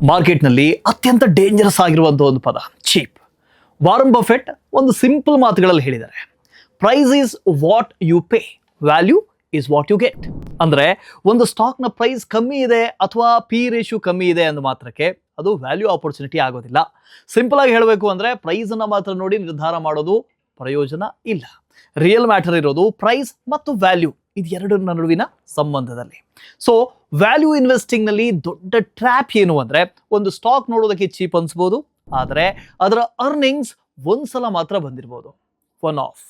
ಮಾರ್ಕೆಟ್ನಲ್ಲಿ ಅತ್ಯಂತ ಡೇಂಜರಸ್ ಆಗಿರುವಂತಹ ಒಂದು ಪದ ಚೀಪ್. ವಾರನ್ ಬಫೆಟ್ ಒಂದು ಸಿಂಪಲ್ ಮಾತುಗಳಲ್ಲಿ ಹೇಳಿದ್ದಾರೆ, price is what you pay, value is what you get. ಅಂದ್ರೆ ಒಂದು ಸ್ಟಾಕ್ನ ಪ್ರೈಸ್ ಕಮ್ಮಿ ಇದೆ ಅಥವಾ ಪಿ ರೇಷಿಯೋ ಕಮ್ಮಿ ಇದೆ ಅಂದ ಮಾತ್ರಕ್ಕೆ ಅದು ವ್ಯಾಲ್ಯೂ ಆಪರ್ಚುನಿಟಿ ಆಗೋದಿಲ್ಲ. ಸಿಂಪಲ್ ಆಗಿ ಹೇಳಬೇಕು ಅಂದ್ರೆ ಪ್ರೈಸ್ ಅನ್ನ ಮಾತ್ರ ನೋಡಿ ನಿರ್ಧಾರ ಮಾಡೋದು ಪ್ರಯೋಜನ ಇಲ್ಲ. ರಿಯಲ್ ಮ್ಯಾಟರ್ ಇರೋದು ಪ್ರೈಸ್ ಮತ್ತು ವ್ಯಾಲ್ಯೂ ಇದೆರಡರ ನಡುವಿನ ಸಂಬಂಧದಲ್ಲಿ. ಸೊ ವ್ಯಾಲ್ಯೂ ಇನ್ವೆಸ್ಟಿಂಗ್ ನಲ್ಲಿ ದೊಡ್ಡ ಟ್ರ್ಯಾಪ್ ಏನು ಅಂದ್ರೆ, ಒಂದು ಸ್ಟಾಕ್ ನೋಡೋದಕ್ಕೆ ಚೀಪ್ ಅನ್ಸ್ಬೋದು, ಆದರೆ ಅದರ ಅರ್ನಿಂಗ್ಸ್ ಒಂದ್ಸಲ ಮಾತ್ರ ಬಂದಿರಬಹುದು. One of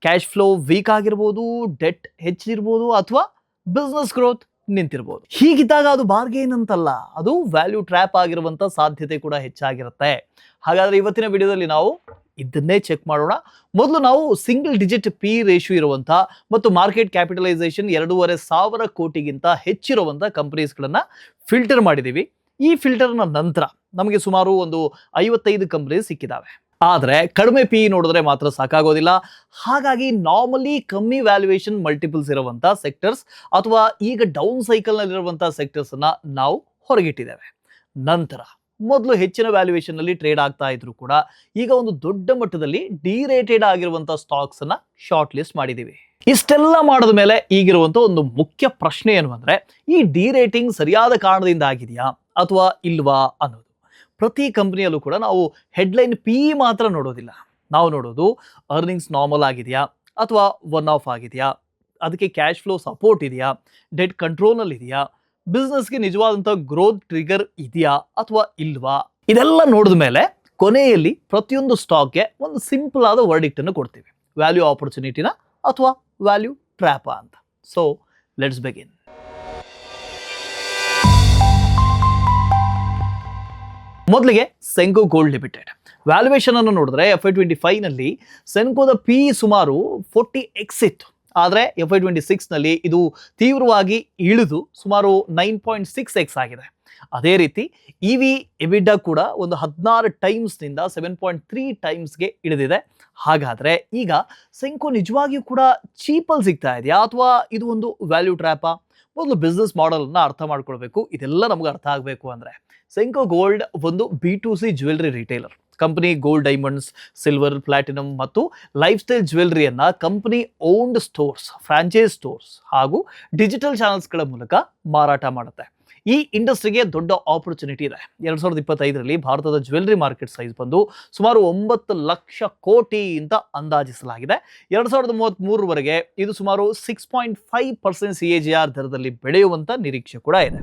cash flow weak ಆಗಿರ್ಬೋದು, ಡೆಟ್ ಹೆಚ್ಚಿರ್ಬೋದು ಅಥವಾ ಬಿಸ್ನೆಸ್ ಗ್ರೋತ್ ನಿಂತಿರ್ಬೋದು. ಹೀಗಿದ್ದಾಗ ಅದು ಬಾರ್ಗೇನ್ ಅಂತಲ್ಲ, ಅದು ವ್ಯಾಲ್ಯೂ ಟ್ರ್ಯಾಪ್ ಆಗಿರುವಂತ ಸಾಧ್ಯತೆ ಕೂಡ ಹೆಚ್ಚಾಗಿರುತ್ತೆ. ಹಾಗಾದ್ರೆ ಇವತ್ತಿನ ವಿಡಿಯೋದಲ್ಲಿ ನಾವು ಇದನ್ನೇ ಚೆಕ್ ಮಾಡೋಣ. ಮೊದಲು ನಾವು ಸಿಂಗಲ್ ಡಿಜಿಟ್ ಪಿ ರೇಷಿಯೋ ಇರುವಂತ ಮತ್ತು ಮಾರ್ಕೆಟ್ ಕ್ಯಾಪಿಟಲೈಸೇಷನ್ 2,500 ಕೋಟಿಗಿಂತ ಹೆಚ್ಚಿರುವಂತ ಕಂಪನೀಸ್ಗಳನ್ನ ಫಿಲ್ಟರ್ ಮಾಡಿದೀವಿ. ಈ ಫಿಲ್ಟರ್ನ ನಂತರ ನಮಗೆ ಸುಮಾರು ಒಂದು 55 ಕಂಪನೀಸ್ ಸಿಕ್ಕಿದಾವೆ. ಆದರೆ ಕಡಿಮೆ ಪಿ ನೋಡಿದ್ರೆ ಮಾತ್ರ ಸಾಕಾಗೋದಿಲ್ಲ. ಹಾಗಾಗಿ ನಾರ್ಮಲಿ ಕಮ್ಮಿ ವ್ಯಾಲ್ಯೂಯೇಷನ್ ಮಲ್ಟಿಪಲ್ಸ್ ಇರುವಂತ ಸೆಕ್ಟರ್ಸ್ ಅಥವಾ ಈಗ ಡೌನ್ ಸೈಕಲ್ ನಲ್ಲಿರುವಂತಹ ಸೆಕ್ಟರ್ಸ್ ಅನ್ನ ನಾವು ಹೊರಗಿಟ್ಟಿದ್ದೇವೆ. ನಂತರ ಮೊದಲು ಹೆಚ್ಚಿನ ವ್ಯಾಲ್ಯೂಯೇಷನ್ ನಲ್ಲಿ ಟ್ರೇಡ್ ಆಗ್ತಾ ಇದ್ರು ಕೂಡ ಈಗ ಒಂದು ದೊಡ್ಡ ಮಟ್ಟದಲ್ಲಿ ಡಿರೇಟೆಡ್ ಆಗಿರುವಂತಹ ಸ್ಟಾಕ್ಸ್ ಅನ್ನ ಶಾರ್ಟ್ ಲಿಸ್ಟ್ ಮಾಡಿದೀವಿ. ಇಷ್ಟೆಲ್ಲ ಮಾಡಿದ ಮೇಲೆ ಈಗಿರುವಂತ ಒಂದು ಮುಖ್ಯ ಪ್ರಶ್ನೆ ಏನು ಅಂದ್ರೆ, ಈ ಡಿರೇಟಿಂಗ್ ಸರಿಯಾದ ಕಾರಣದಿಂದ ಆಗಿದೆಯಾ ಅಥವಾ ಇಲ್ವಾ ಅನ್ನೋದು. ಪ್ರತಿ ಕಂಪನಿಯಲ್ಲೂ ಕೂಡ ನಾವು ಹೆಡ್ಲೈನ್ ಪಿ ಮಾತ್ರ ನೋಡೋದಿಲ್ಲ, ನಾವು ನೋಡೋದು ಅರ್ನಿಂಗ್ಸ್ ನಾರ್ಮಲ್ ಆಗಿದೆಯಾ ಅಥವಾ ಒನ್ ಆಫ್ ಆಗಿದೆಯಾ, ಅದಕ್ಕೆ ಕ್ಯಾಶ್ ಫ್ಲೋ ಸಪೋರ್ಟ್ ಇದೆಯಾ, ಡೆಟ್ ಕಂಟ್ರೋಲ್ನಲ್ಲಿ ಇದೆಯಾ, ಬಿಸ್ನೆಸ್ಗೆ ನಿಜವಾದಂಥ ಗ್ರೋತ್ ಟ್ರಿಗರ್ ಇದೆಯಾ ಅಥವಾ ಇಲ್ವಾ. ಇದೆಲ್ಲ ನೋಡಿದ ಮೇಲೆ ಕೊನೆಯಲ್ಲಿ ಪ್ರತಿಯೊಂದು ಸ್ಟಾಕ್ಗೆ ಒಂದು ಸಿಂಪಲ್ ಆದ ವರ್ಡಿಕ್ಟ್ ಅನ್ನು ಕೊಡ್ತೀವಿ, ವ್ಯಾಲ್ಯೂ ಆಪರ್ಚುನಿಟಿನ ಅಥವಾ ವ್ಯಾಲ್ಯೂ ಟ್ರ್ಯಾಪ ಅಂತ. So let's begin. ಮೊದಲಿಗೆ ಸೆನ್ಕೋ ಗೋಲ್ಡ್ ಲಿಮಿಟೆಡ್ ವ್ಯಾಲ್ಯೂಯೇಷನ್ ಅನ್ನು ನೋಡಿದ್ರೆ FY25 ನಲ್ಲಿ ಸೆನ್ಕೋದ ಪಿ ಸುಮಾರು 40x ಇತ್ತು. ಆದರೆ FY26 ನಲ್ಲಿ ಇದು ತೀವ್ರವಾಗಿ ಇಳಿದು ಸುಮಾರು 9.6x ಆಗಿದೆ. ಅದೇ ರೀತಿ ಇವಿ ಎಬಿಡಾ ಕೂಡ ಒಂದು 16 ಟೈಮ್ಸ್ನಿಂದ 7.3 ಟೈಮ್ಸ್ಗೆ ಇಳಿದಿದೆ. ಹಾಗಾದ್ರೆ ಈಗ ಸೆನ್ಕೋ ನಿಜವಾಗಿಯೂ ಕೂಡ ಚೀಪಲ್ಲಿ ಸಿಗ್ತಾ ಇದೆಯಾ ಅಥವಾ ಇದು ಒಂದು ವ್ಯಾಲ್ಯೂ ಟ್ರ್ಯಾಪಾ? ಮೊದಲು ಬಿಸ್ನೆಸ್ ಮಾಡೆಲ್ ಅನ್ನ ಅರ್ಥ ಮಾಡ್ಕೊಳ್ಬೇಕು. ಇದೆಲ್ಲ ನಮ್ಗೆ ಅರ್ಥ ಆಗಬೇಕು ಅಂದ್ರೆ, ಸೆನ್ಕೋ ಗೋಲ್ಡ್ ಒಂದು B2C jewellery retailer company. Gold, diamonds, silver, platinum ಮತ್ತು ಲೈಫ್ ಸ್ಟೈಲ್ ಜ್ಯುವೆಲ್ರಿಯನ್ನ company owned stores, franchise stores ಹಾಗೂ ಡಿಜಿಟಲ್ ಚಾನಲ್ಸ್ಗಳ ಮೂಲಕ ಮಾರಾಟ ಮಾಡುತ್ತೆ. ಈ ಇಂಡಸ್ಟ್ರಿಗೆ ದೊಡ್ಡ ಆಪರ್ಚುನಿಟಿ ಇದೆ. 2025ರಲ್ಲಿ ಭಾರತದ ಜ್ಯುವೆಲ್ರಿ ಮಾರ್ಕೆಟ್ ಸೈಜ್ ಬಂದು ಸುಮಾರು 9 ಲಕ್ಷ ಕೋಟಿ ಅಂತ ಅಂದಾಜಿಸಲಾಗಿದೆ. 2033ವರೆಗೆ ಇದು ಸುಮಾರು 6.5% CAGR ದರದಲ್ಲಿ ಬೆಳೆಯುವಂತ ನಿರೀಕ್ಷೆ ಕೂಡ ಇದೆ.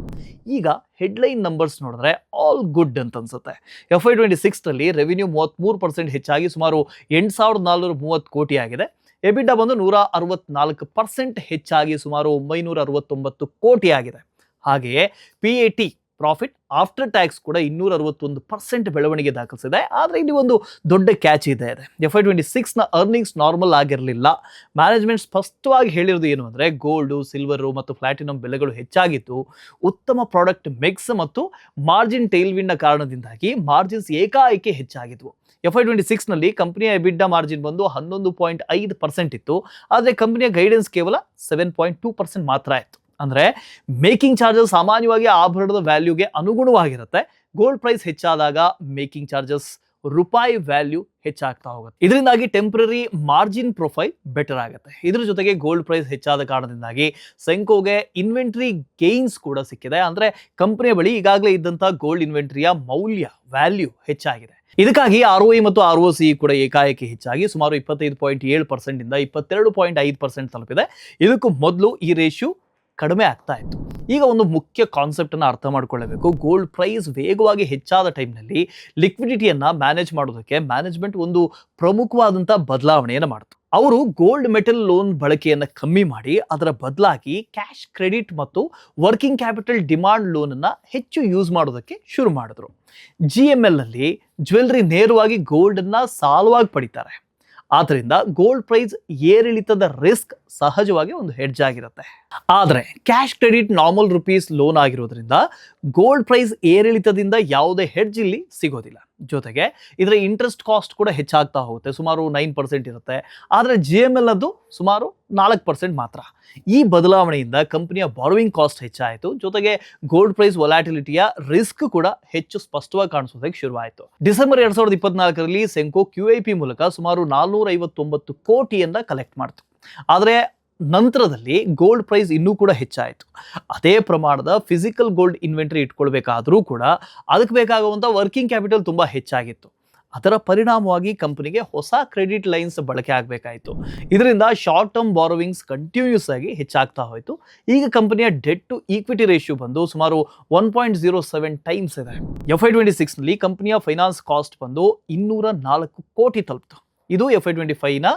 ಈಗ ಹೆಡ್ಲೈನ್ ನಂಬರ್ಸ್ ನೋಡಿದ್ರೆ ಆಲ್ ಗುಡ್ ಅಂತ ಅನ್ಸುತ್ತೆ. FY26ನಲ್ಲಿ ರೆವಿನ್ಯೂ 33% ಹೆಚ್ಚಾಗಿ ಸುಮಾರು 8,430 ಕೋಟಿ ಆಗಿದೆ. ಎಬಿಡಾ ಬಂದು 164% ಹೆಚ್ಚಾಗಿ ಸುಮಾರು 969 ಕೋಟಿ ಆಗಿದೆ. ಹಾಗೆಯೇ PAT ಪ್ರಾಫಿಟ್ ಆಫ್ಟರ್ ಟ್ಯಾಕ್ಸ್ ಕೂಡ 261% ಬೆಳವಣಿಗೆ ದಾಖಲಿಸಿದೆ. ಆದರೆ ಇಲ್ಲಿ ಒಂದು ದೊಡ್ಡ ಕ್ಯಾಚ್ ಇದೆ. FY26ನ ಅರ್ನಿಂಗ್ಸ್ ನಾರ್ಮಲ್ ಆಗಿರಲಿಲ್ಲ. ಮ್ಯಾನೇಜ್ಮೆಂಟ್ ಸ್ಪಷ್ಟವಾಗಿ ಹೇಳಿರೋದು ಏನು ಅಂದರೆ, ಗೋಲ್ಡು, ಸಿಲ್ವರು ಮತ್ತು ಪ್ಲಾಟಿನಮ್ ಬೆಲೆಗಳು ಹೆಚ್ಚಾಗಿತ್ತು. ಉತ್ತಮ ಪ್ರಾಡಕ್ಟ್ ಮಿಕ್ಸ್ ಮತ್ತು ಮಾರ್ಜಿನ್ ಟೈಲ್ವಿಂಡ್ನ ಕಾರಣದಿಂದಾಗಿ ಮಾರ್ಜಿನ್ಸ್ ಏಕಾಏಕಿ ಹೆಚ್ಚಾಗಿದ್ವು. FY26ನಲ್ಲಿ ಕಂಪನಿಯ ಎಬಿಡಾ ಮಾರ್ಜಿನ್ ಬಂದು 11.5% ಇತ್ತು. ಆದರೆ ಕಂಪನಿಯ ಗೈಡೆನ್ಸ್ ಕೇವಲ 7.2% ಮಾತ್ರ ಇತ್ತು. ಅಂದ್ರೆ ಮೇಕಿಂಗ್ ಚಾರ್ಜಸ್ ಸಾಮಾನ್ಯವಾಗಿ ಆಭರಣದ ವ್ಯಾಲ್ಯೂಗೆ ಅನುಗುಣವಾಗಿರುತ್ತೆ. ಗೋಲ್ಡ್ ಪ್ರೈಸ್ ಹೆಚ್ಚಾದಾಗ ಮೇಕಿಂಗ್ ಚಾರ್ಜಸ್ ರೂಪಾಯಿ ವ್ಯಾಲ್ಯೂ ಹೆಚ್ಚಾಗ್ತಾ ಹೋಗುತ್ತೆ. ಇದರಿಂದಾಗಿ ಟೆಂಪರರಿ ಮಾರ್ಜಿನ್ ಪ್ರೊಫೈಲ್ ಬೆಟರ್ ಆಗುತ್ತೆ. ಇದ್ರ ಜೊತೆಗೆ ಗೋಲ್ಡ್ ಪ್ರೈಸ್ ಹೆಚ್ಚಾದ ಕಾರಣದಿಂದಾಗಿ ಸೆನ್ಕೋಗೆ ಇನ್ವೆಂಟರಿ ಗೇನ್ಸ್ ಕೂಡ ಸಿಕ್ಕಿದೆ. ಅಂದ್ರೆ ಕಂಪನಿಯ ಬಳಿ ಈಗಾಗಲೇ ಇದ್ದಂತ ಗೋಲ್ಡ್ ಇನ್ವೆಂಟರಿಯ ಮೌಲ್ಯ ವ್ಯಾಲ್ಯೂ ಹೆಚ್ಚಾಗಿದೆ. ಇದಕ್ಕಾಗಿ ROE ಮತ್ತು ROCE ಕೂಡ ಏಕಾಏಕಿ ಹೆಚ್ಚಾಗಿ ಸುಮಾರು 25.7% ಇಂದ 22.5% ತಲುಪಿದೆ. ಇದಕ್ಕೂ ಮೊದಲು ಈ ರೇಷಿಯೋ ಕಡಿಮೆ ಆಗ್ತಾ ಇತ್ತು. ಈಗ ಒಂದು ಮುಖ್ಯ ಕಾನ್ಸೆಪ್ಟ್ ಅನ್ನ ಅರ್ಥ ಮಾಡ್ಕೊಳ್ಳಬೇಕು. ಗೋಲ್ಡ್ ಪ್ರೈಸ್ ವೇಗವಾಗಿ ಹೆಚ್ಚಾದ ಟೈಮ್ನಲ್ಲಿ ಲಿಕ್ವಿಡಿಟಿಯನ್ನ ಮ್ಯಾನೇಜ್ ಮಾಡೋದಕ್ಕೆ ಮ್ಯಾನೇಜ್ಮೆಂಟ್ ಒಂದು ಪ್ರಮುಖವಾದಂಥ ಬದಲಾವಣೆಯನ್ನು ಮಾಡಿತು. ಅವರು ಗೋಲ್ಡ್ ಮೆಟಲ್ ಲೋನ್ ಬಳಕೆಯನ್ನು ಕಮ್ಮಿ ಮಾಡಿ ಅದರ ಬದಲಾಗಿ ಕ್ಯಾಶ್ ಕ್ರೆಡಿಟ್ ಮತ್ತು ವರ್ಕಿಂಗ್ ಕ್ಯಾಪಿಟಲ್ ಡಿಮಾಂಡ್ ಲೋನ್ ಅನ್ನ ಹೆಚ್ಚು ಯೂಸ್ ಮಾಡೋದಕ್ಕೆ ಶುರು ಮಾಡಿದ್ರು. GML ಅಲ್ಲಿ ಜ್ಯುವೆಲ್ರಿ ನೇರವಾಗಿ ಗೋಲ್ಡ್ ಅನ್ನ ಸಾಲವಾಗಿ ಪಡಿತಾರೆ. ಆದ್ದರಿಂದ ಗೋಲ್ಡ್ ಪ್ರೈಸ್ ಏರಿಳಿತದ ರಿಸ್ಕ್ ಸಹಜವಾಗಿ ಒಂದು ಹೆಡ್ಜ್ ಆಗಿರುತ್ತೆ. ಆದರೆ cash credit normal rupees loan ಆಗಿರೋದ್ರಿಂದ ಗೋಲ್ಡ್ ಪ್ರೈಸ್ ಏರಿಳಿತದಿಂದ ಯಾವುದೇ ಹೆಡ್ಜ್ ಇಲ್ಲಿ ಸಿಗೋದಿಲ್ಲ. ಜೊತೆಗೆ ಇದರ ಇಂಟ್ರೆಸ್ಟ್ ಕಾಸ್ಟ್ ಕೂಡ ಹೆಚ್ಚಾಗ್ತಾ ಹೋಗುತ್ತೆ, ಸುಮಾರು 9% ಇರುತ್ತೆ. ಆದರೆ GML ಅದು ಸುಮಾರು 4% ಮಾತ್ರ. ಈ ಬದಲಾವಣೆಯಿಂದ ಕಂಪನಿಯ ಬಾರೋವಿಂಗ್ ಕಾಸ್ಟ್ ಹೆಚ್ಚಾಯಿತು. ಜೊತೆಗೆ ಗೋಲ್ಡ್ ಪ್ರೈಸ್ ವೊಲಾಟಿಲಿಟಿಯ ರಿಸ್ಕ್ ಕೂಡ ಹೆಚ್ಚು ಸ್ಪಷ್ಟವಾಗಿ ಕಾಣಿಸೋದಕ್ಕೆ ಶುರುವಾಯಿತು. ಡಿಸೆಂಬರ್ 2024ರಲ್ಲಿ ಸೆಂಕೋ QIP ಮೂಲಕ ಸುಮಾರು 459 ಕೋಟಿಯನ್ನ ಕಲೆಕ್ಟ್ ಮಾಡಿತು. ಆದರೆ ನಂತರದಲ್ಲಿ ಗೋಲ್ಡ್ ಪ್ರೈಸ್ ಇನ್ನೂ ಕೂಡ ಹೆಚ್ಚಾಯಿತು. ಅದೇ ಪ್ರಮಾಣದ ಫಿಸಿಕಲ್ ಗೋಲ್ಡ್ ಇನ್ವೆಂಟರಿ ಇಟ್ಕೊಳ್ಬೇಕಾದ್ರೂ ಕೂಡ ಅದಕ್ಕೆ ಬೇಕಾಗುವಂಥ ವರ್ಕಿಂಗ್ ಕ್ಯಾಪಿಟಲ್ ತುಂಬ ಹೆಚ್ಚಾಗಿತ್ತು. ಅದರ ಪರಿಣಾಮವಾಗಿ ಕಂಪನಿಗೆ ಹೊಸ ಕ್ರೆಡಿಟ್ ಲೈನ್ಸ್ ಬಳಕೆ ಆಗಬೇಕಾಯಿತು. ಇದರಿಂದ ಶಾರ್ಟ್ ಟರ್ಮ್ ಬಾರೋವಿಂಗ್ಸ್ ಕಂಟಿನ್ಯೂಸ್ ಆಗಿ ಹೆಚ್ಚಾಗ್ತಾ ಹೋಯಿತು. ಈಗ ಕಂಪನಿಯ ಡೆಟ್ ಟು ಈಕ್ವಿಟಿ ರೇಷಿಯೋ ಬಂದು ಸುಮಾರು 1.07 ಟೈಮ್ಸ್ ಇದೆ. FY26ನಲ್ಲಿ ಕಂಪನಿಯ ಫೈನಾನ್ಸ್ ಕಾಸ್ಟ್ ಬಂದು 204 ಕೋಟಿ ತಲುಪಿತು. ಇದು FY25ನ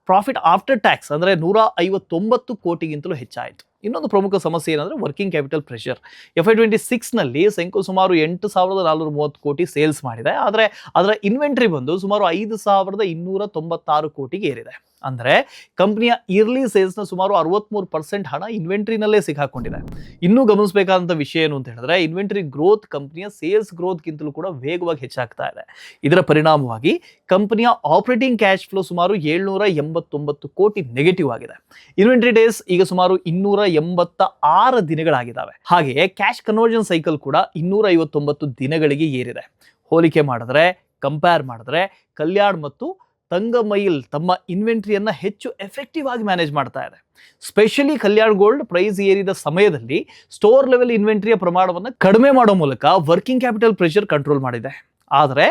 ಪ್ರಾಫಿಟ್ ಆಫ್ಟರ್ ಟ್ಯಾಕ್ಸ್ ಅಂದರೆ 159 ಕೋಟಿಗಿಂತಲೂ ಹೆಚ್ಚಾಯಿತು. ಇನ್ನೊಂದು ಪ್ರಮುಖ ಸಮಸ್ಯೆ ಏನಂದರೆ ವರ್ಕಿಂಗ್ ಕ್ಯಾಪಿಟಲ್ ಪ್ರೆಷರ್. FY26ನಲ್ಲಿ ಸೆಂಕೋ ಸುಮಾರು 8,430 ಕೋಟಿ ಸೇಲ್ಸ್ ಮಾಡಿದೆ. ಆದರೆ ಅದರ ಇನ್ವೆಂಟ್ರಿ ಬಂದು ಸುಮಾರು 5,296 ಕೋಟಿಗೆ ಏರಿದೆ. ಅಂದರೆ ಕಂಪನಿಯ ಇಯರ್ಲಿ ಸೇಲ್ಸ್ನ ಸುಮಾರು 63% ಹಣ ಇನ್ವೆಂಟ್ರಿನಲ್ಲೇ ಸಿಕ್ಕಾಕೊಂಡಿದೆ. ಇನ್ನೂ ಗಮನಿಸಬೇಕಾದಂಥ ವಿಷಯ ಏನು ಅಂತ ಹೇಳಿದ್ರೆ, ಇನ್ವೆಂಟ್ರಿ ಗ್ರೋತ್ ಕಂಪನಿಯ ಸೇಲ್ಸ್ ಗ್ರೋತ್ಗಿಂತಲೂ ಕೂಡ ವೇಗವಾಗಿ ಹೆಚ್ಚಾಗ್ತಾ ಇದೆ. ಇದರ ಪರಿಣಾಮವಾಗಿ ಕಂಪನಿಯ ಆಪರೇಟಿಂಗ್ ಕ್ಯಾಶ್ ಫ್ಲೋ ಸುಮಾರು 789 ಕೋಟಿ ನೆಗೆಟಿವ್ ಆಗಿದೆ. ಇನ್ವೆಂಟ್ರಿ ಡೇಸ್ ಈಗ ಸುಮಾರು 286 ದಿನಗಳಾಗಿದ್ದಾವೆ. ಹಾಗೆಯೇ ಕ್ಯಾಶ್ ಕನ್ವರ್ಷನ್ ಸೈಕಲ್ ಕೂಡ 259 ದಿನಗಳಿಗೆ ಏರಿದೆ. ಹೋಲಿಕೆ ಮಾಡಿದ್ರೆ, ಕಂಪೇರ್ ಮಾಡಿದ್ರೆ ಕಲ್ಯಾಣ್ ಮತ್ತು ತಂಗಮೈಲ್ ತಮ್ಮ ಇನ್ವೆಂಟ್ರಿಯನ್ನ ಹೆಚ್ಚು ಎಫೆಕ್ಟಿವ್ ಆಗಿ ಮ್ಯಾನೇಜ್ ಮಾಡ್ತಾ ಇದೆ. ಸ್ಪೆಷಲಿ ಕಲ್ಯಾಣ್ ಗೋಲ್ಡ್ ಪ್ರೈಸ್ ಏರಿದ ಸಮಯದಲ್ಲಿ ಸ್ಟೋರ್ ಲೆವೆಲ್ ಇನ್ವೆಂಟ್ರಿಯ ಪ್ರಮಾಣವನ್ನು ಕಡಿಮೆ ಮಾಡೋ ಮೂಲಕ ವರ್ಕಿಂಗ್ ಕ್ಯಾಪಿಟಲ್ ಪ್ರೆಷರ್ ಕಂಟ್ರೋಲ್ ಮಾಡಿದೆ. ಆದರೆ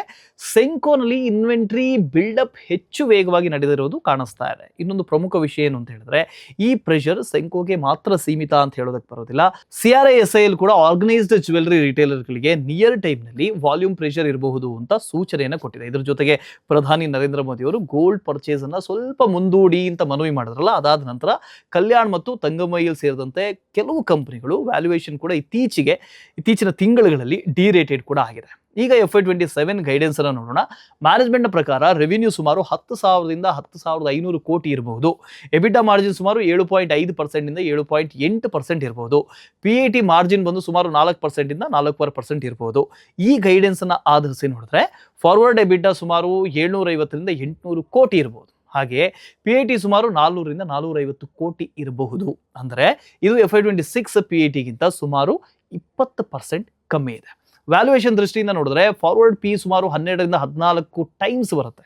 ಸೆಂಕೋನಲ್ಲಿ ಇನ್ವೆಂಟ್ರಿ ಬಿಲ್ಡಪ್ ಹೆಚ್ಚು ವೇಗವಾಗಿ ನಡೆದಿರೋದು ಕಾಣಿಸ್ತಾ ಇದೆ. ಇನ್ನೊಂದು ಪ್ರಮುಖ ವಿಷಯ ಏನು ಅಂತ ಹೇಳಿದ್ರೆ, ಈ ಪ್ರೆಷರ್ ಸೆಂಕೋಗೆ ಮಾತ್ರ ಸೀಮಿತ ಅಂತ ಹೇಳೋದಕ್ಕೆ ಬರೋದಿಲ್ಲ. CRISIL ಕೂಡ ಆರ್ಗನೈಸ್ಡ್ ಜ್ಯುವೆಲರಿ ರಿಟೇಲರ್ಗಳಿಗೆ ನಿಯರ್ ಟೈಮ್ನಲ್ಲಿ ವಾಲ್ಯೂಮ್ ಪ್ರೆಷರ್ ಇರಬಹುದು ಅಂತ ಸೂಚನೆಯನ್ನು ಕೊಟ್ಟಿದೆ. ಇದ್ರ ಜೊತೆಗೆ ಪ್ರಧಾನಿ ನರೇಂದ್ರ ಮೋದಿ ಅವರು ಗೋಲ್ಡ್ ಪರ್ಚೇಸ್ ಅನ್ನ ಸ್ವಲ್ಪ ಮುಂದೂಡಿ ಅಂತ ಮನವಿ ಮಾಡಿದ್ರಲ್ಲ, ಅದಾದ ನಂತರ ಕಲ್ಯಾಣ್ ಮತ್ತು ತಂಗಮೈಲ್ ಸೇರಿದಂತೆ ಕೆಲವು ಕಂಪನಿಗಳು ವ್ಯಾಲ್ಯೂಯೇಷನ್ ಕೂಡ ಇತ್ತೀಚಿನ ತಿಂಗಳುಗಳಲ್ಲಿ ಡಿರೇಟೆಡ್ ಕೂಡ ಆಗಿದೆ. ಈಗ FY27 ಗೈಡೆನ್ಸ್ ಅನ್ನು ನೋಡೋಣ. ಮ್ಯಾನೇಜ್ಮೆಂಟ್ನ ಪ್ರಕಾರ ರೆವಿನ್ಯೂ ಸುಮಾರು 10,000ರಿಂದ 10,500 ಕೋಟಿ ಇರಬಹುದು. ಎಬಿಟಾ ಮಾರ್ಜಿನ್ ಸುಮಾರು 7.5% ಇಂದ 7.8% ಇರಬಹುದು. PAT ಮಾರ್ಜಿನ್ ಬಂದು ಸುಮಾರು 4% ಇಂದ 4.5% ಇರಬಹುದು. ಈ ಗೈಡೆನ್ಸ್ ಅನ್ನು ಆಧರಿಸಿ ನೋಡಿದ್ರೆ ಫಾರ್ವರ್ಡ್ ಎಬಿಟಾ ಸುಮಾರು 750ರಿಂದ 800 ಕೋಟಿ ಇರಬಹುದು. ಹಾಗೆ PAT ಸುಮಾರು 400ರಿಂದ 450 ಕೋಟಿ ಇರಬಹುದು. ಅಂದರೆ ಇದು FY26 PATಗಿಂತ ಸುಮಾರು 20% ಕಮ್ಮಿ ಇದೆ. ವ್ಯಾಲ್ಯೂಯೇಷನ್ ದೃಷ್ಟಿಯಿಂದ ನೋಡಿದ್ರೆ ಫಾರ್ವರ್ಡ್ P ಸುಮಾರು 12ರಿಂದ 14 ಟೈಮ್ಸ್ ಬರುತ್ತೆ.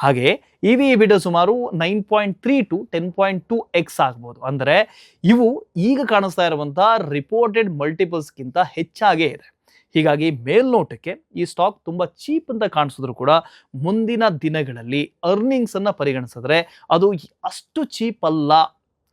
ಹಾಗೆ EV/EBITDA ಸುಮಾರು 9.3 to 10.2x ಆಗ್ಬೋದು. ಅಂದರೆ ಇವು ಈಗ ಕಾಣಿಸ್ತಾ ಇರುವಂತಹ ರಿಪೋರ್ಟೆಡ್ ಮಲ್ಟಿಪಲ್ಸ್ಗಿಂತ ಹೆಚ್ಚಾಗೇ ಇದೆ. ಹೀಗಾಗಿ ಮೇಲ್ನೋಟಕ್ಕೆ ಈ ಸ್ಟಾಕ್ ತುಂಬ ಚೀಪ್ ಅಂತ ಕಾಣಿಸಿದ್ರು ಕೂಡ ಮುಂದಿನ ದಿನಗಳಲ್ಲಿ ಅರ್ನಿಂಗ್ಸ್ ಅನ್ನ ಪರಿಗಣಿಸಿದ್ರೆ ಅದು ಅಷ್ಟು ಚೀಪ್ ಅಲ್ಲ.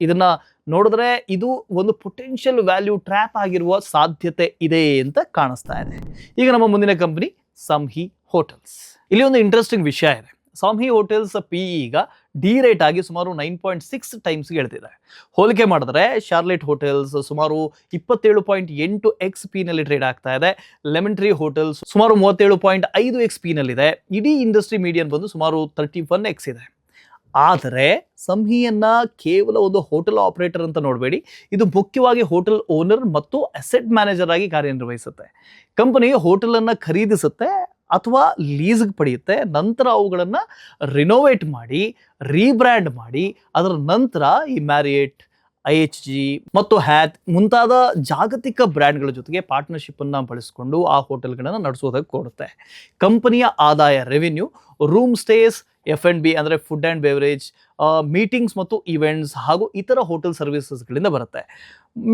ಇದನ್ನ ನೋಡಿದ್ರೆ ಇದು ಒಂದು ಪೊಟೆನ್ಷಿಯಲ್ ವ್ಯಾಲ್ಯೂ ಟ್ರ್ಯಾಪ್ ಆಗಿರುವ ಸಾಧ್ಯತೆ ಇದೆ ಅಂತ ಕಾಣಿಸ್ತಾ ಇದೆ. ಈಗ ನಮ್ಮ ಮುಂದಿನ ಕಂಪನಿ ಸಂಹಿ ಹೋಟೆಲ್ಸ್. ಇಲ್ಲಿ ಒಂದು ಇಂಟ್ರೆಸ್ಟಿಂಗ್ ವಿಷಯ ಇದೆ. ಸಂಹಿ ಹೋಟೆಲ್ಸ್ PE ಈಗ ಡಿರೇಟ್ ಆಗಿ ಸುಮಾರು 9.6 ಟೈಮ್ಸ್ಗೆ ಇಳಿದಿದೆ. ಹೋಲಿಕೆ ಮಾಡಿದ್ರೆ ಶಾರ್ಲೆಟ್ ಹೋಟೆಲ್ಸ್ ಸುಮಾರು 27.8x P-ನಲ್ಲಿ ಟ್ರೇಡ್ ಆಗ್ತಾ ಇದೆ. ಲೆಮನ್ ಟ್ರೀ ಹೋಟೆಲ್ಸ್ ಸುಮಾರು 37.5x P-ನಲ್ಲಿದೆ. ಇಡೀ ಇಂಡಸ್ಟ್ರಿ ಮೀಡಿಯನ್ ಬಂದು ಸುಮಾರು 31x ಇದೆ. ಆದರೆ ಸಂಹಿಯನ್ನ ಕೇವಲ ಒಂದು ಹೋಟೆಲ್ ಆಪರೇಟರ್ ಅಂತ ನೋಡಬೇಡಿ, ಇದು ಮುಖ್ಯವಾಗಿ ಹೋಟೆಲ್ ಓನರ್ ಮತ್ತು ಅಸೆಟ್ ಮ್ಯಾನೇಜರ್ ಆಗಿ ಕಾರ್ಯನಿರ್ವಹಿಸುತ್ತೆ. ಕಂಪನಿ ಹೋಟೆಲ್ ಅನ್ನ ಖರೀದಿಸುತ್ತೆ ಅಥವಾ ಲೀಸ್ಗೆ ಪಡೆಯುತ್ತೆ, ನಂತರ ಅವುಗಳನ್ನು ರಿನೋವೇಟ್ ಮಾಡಿ ರೀಬ್ರ್ಯಾಂಡ್ ಮಾಡಿ ಅದರ ನಂತರ ಈ ಮ್ಯಾರಿಯಟ್, IHG ಮತ್ತು ಹ್ಯಾತ್ ಮುಂತಾದ ಜಾಗತಿಕ ಬ್ರ್ಯಾಂಡ್ಗಳ ಜೊತೆಗೆ ಪಾರ್ಟ್ನರ್ಶಿಪ್ ಅನ್ನು ಬಳಸಿಕೊಂಡು ಆ ಹೋಟೆಲ್ಗಳನ್ನು ನಡೆಸೋದಕ್ಕೆ ಕೊಡುತ್ತೆ. ಕಂಪನಿಯ ಆದಾಯ ರೆವಿನ್ಯೂ ರೂಮ್ ಸ್ಟೇಸ್, F&B ಅಂದರೆ ಫುಡ್ ಆ್ಯಂಡ್ ಬೆವರೇಜ್, ಮೀಟಿಂಗ್ಸ್ ಮತ್ತು ಇವೆಂಟ್ಸ್ ಹಾಗೂ ಇತರ ಹೋಟೆಲ್ ಸರ್ವಿಸಸ್ಗಳಿಂದ ಬರುತ್ತೆ.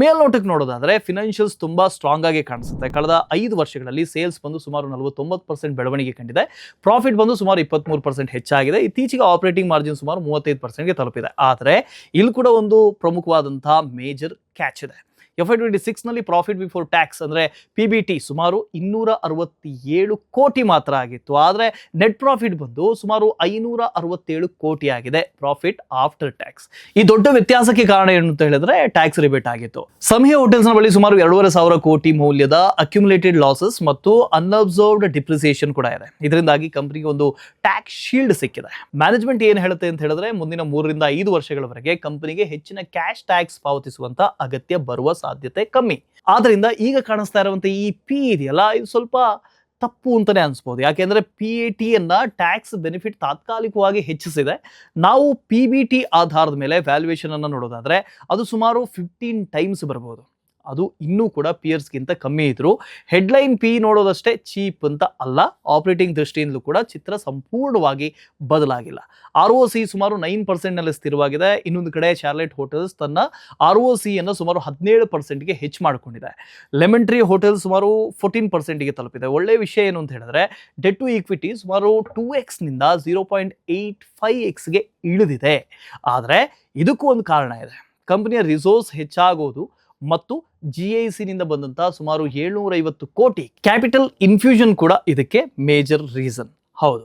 ಮೇಲ್ನೋಟಕ್ಕೆ ನೋಡೋದಾದರೆ ಫಿನಾನ್ಷಿಯಲ್ಸ್ ತುಂಬ ಸ್ಟ್ರಾಂಗ್ ಆಗಿ ಕಾಣಿಸುತ್ತೆ. ಕಳೆದ 5 ವರ್ಷಗಳಲ್ಲಿ ಸೇಲ್ಸ್ ಬಂದು ಸುಮಾರು 49% ಬೆಳವಣಿಗೆ ಕಂಡಿದೆ. ಪ್ರಾಫಿಟ್ ಬಂದು ಸುಮಾರು 23% ಹೆಚ್ಚಾಗಿದೆ. ಇತ್ತೀಚೆಗೆ ಆಪರೇಟಿಂಗ್ ಮಾರ್ಜಿನ್ ಸುಮಾರು 35%ಗೆ ತಲುಪಿದೆ. ಆದರೆ ಇಲ್ಲಿ ಕೂಡ ಒಂದು ಪ್ರಮುಖವಾದಂತಹ ಮೇಜರ್ ಕ್ಯಾಚ್ ಇದೆ. FY26ನಲ್ಲಿ ಪ್ರಾಫಿಟ್ ಬಿಫೋರ್ ಟ್ಯಾಕ್ಸ್ ಅಂದರೆ PBT ಸುಮಾರು 267 ಕೋಟಿ ಮಾತ್ರ ಆಗಿತ್ತು. ಆದರೆ ನೆಟ್ ಪ್ರಾಫಿಟ್ ಬಂದು ಸುಮಾರು 567 ಕೋಟಿ ಆಗಿದೆ ಪ್ರಾಫಿಟ್ ಆಫ್ಟರ್ ಟ್ಯಾಕ್ಸ್. ಈ ದೊಡ್ಡ ವ್ಯತ್ಯಾಸಕ್ಕೆ ಕಾರಣ ಏನು ಅಂತ ಹೇಳಿದ್ರೆ ಟ್ಯಾಕ್ಸ್ ರಿಬೇಟ್ ಆಗಿತ್ತು. ಸಂಹೆ ಹೋಟೆಲ್ಸ್ನ ಬಳಿ ಸುಮಾರು 2,500 ಕೋಟಿ ಮೌಲ್ಯದ ಅಕ್ಯುಮುಲೇಟೆಡ್ ಲಾಸಸ್ ಮತ್ತು ಅನ್ಅಬ್ಸರ್ವ್ಡ್ ಡಿಪ್ರಿಸಿಯೇಷನ್ ಕೂಡ ಇದೆ. ಇದರಿಂದಾಗಿ ಕಂಪನಿಗೆ ಒಂದು ಟ್ಯಾಕ್ಸ್ ಶೀಲ್ಡ್ ಸಿಕ್ಕಿದೆ. ಮ್ಯಾನೇಜ್ಮೆಂಟ್ ಏನು ಹೇಳುತ್ತೆ ಅಂತ ಹೇಳಿದ್ರೆ ಮುಂದಿನ 3 ರಿಂದ 5 ವರ್ಷಗಳವರೆಗೆ ಕಂಪನಿಗೆ ಹೆಚ್ಚಿನ ಕ್ಯಾಶ್ ಟ್ಯಾಕ್ಸ್ ಪಾವತಿಸುವಂತ ಅಗತ್ಯ ಬರುವ ಸಾಧ್ಯತೆ ಕಮ್ಮಿ. ಆದ್ರಿಂದ ಈಗ ಕಾಣಿಸ್ತಾ ಇರುವಂತ ಈ ಪಿ ಇದೆಯಲ್ಲ, ಇದು ಸ್ವಲ್ಪ ತಪ್ಪು ಅಂತಾನೆ ಅನ್ಸ್ಬೋದು. ಯಾಕೆಂದ್ರೆ PAT ಅನ್ನ ಟ್ಯಾಕ್ಸ್ ಬೆನಿಫಿಟ್ ತಾತ್ಕಾಲಿಕವಾಗಿ ಹೆಚ್ಚಿಸಿದೆ. ನಾವು PBT ಆಧಾರದ ಮೇಲೆ ವ್ಯಾಲ್ಯೂಯೇಷನ್ ಅನ್ನು ನೋಡೋದಾದ್ರೆ ಅದು ಸುಮಾರು 15 ಟೈಮ್ಸ್ ಬರ್ಬೋದು. ಅದು ಇನ್ನೂ ಕೂಡ ಪಿಯರ್ಸ್ಗಿಂತ ಕಮ್ಮಿ ಇದ್ರು. ಹೆಡ್ಲೈನ್ ಪಿ ನೋಡೋದಷ್ಟೇ ಚೀಪ್ ಅಂತ ಅಲ್ಲ, ಆಪರೇಟಿಂಗ್ ದೃಷ್ಟಿಯಿಂದಲೂ ಕೂಡ ಚಿತ್ರ ಸಂಪೂರ್ಣವಾಗಿ ಬದಲಾಗಿಲ್ಲ. ROC ಸುಮಾರು 9% ಸ್ಥಿರವಾಗಿದೆ. ಇನ್ನೊಂದು ಕಡೆ ಚಾರ್ಲೆಟ್ ಹೋಟೆಲ್ಸ್ ತನ್ನ ROC ಅನ್ನು ಸುಮಾರು 17%ಗೆ ಹೆಚ್ಚು ಮಾಡಿಕೊಂಡಿದೆ. ಲೆಮನ್ ಟ್ರೀ ಹೋಟೆಲ್ ಸುಮಾರು 14%ಗೆ ತಲುಪಿದೆ. ಒಳ್ಳೆಯ ವಿಷಯ ಏನು ಅಂತ ಹೇಳಿದ್ರೆ ಡೆಟ್ ಟು ಈಕ್ವಿಟಿ ಸುಮಾರು 2x ನಿಂದ 0.85xಗೆ ಇಳಿದಿದೆ. ಆದರೆ ಇದಕ್ಕೂ ಒಂದು ಕಾರಣ ಇದೆ. ಕಂಪನಿಯ ರಿಸೋರ್ಸ್ ಹೆಚ್ಚಾಗೋದು ಮತ್ತು GIC ನಿಂದ ಬಂದಂತಹ ಸುಮಾರು 750 ಕೋಟಿ ಕ್ಯಾಪಿಟಲ್ ಇನ್ಫ್ಯೂಷನ್ ಕೂಡ ಇದಕ್ಕೆ ಮೇಜರ್ ರೀಸನ್. ಹೌದು,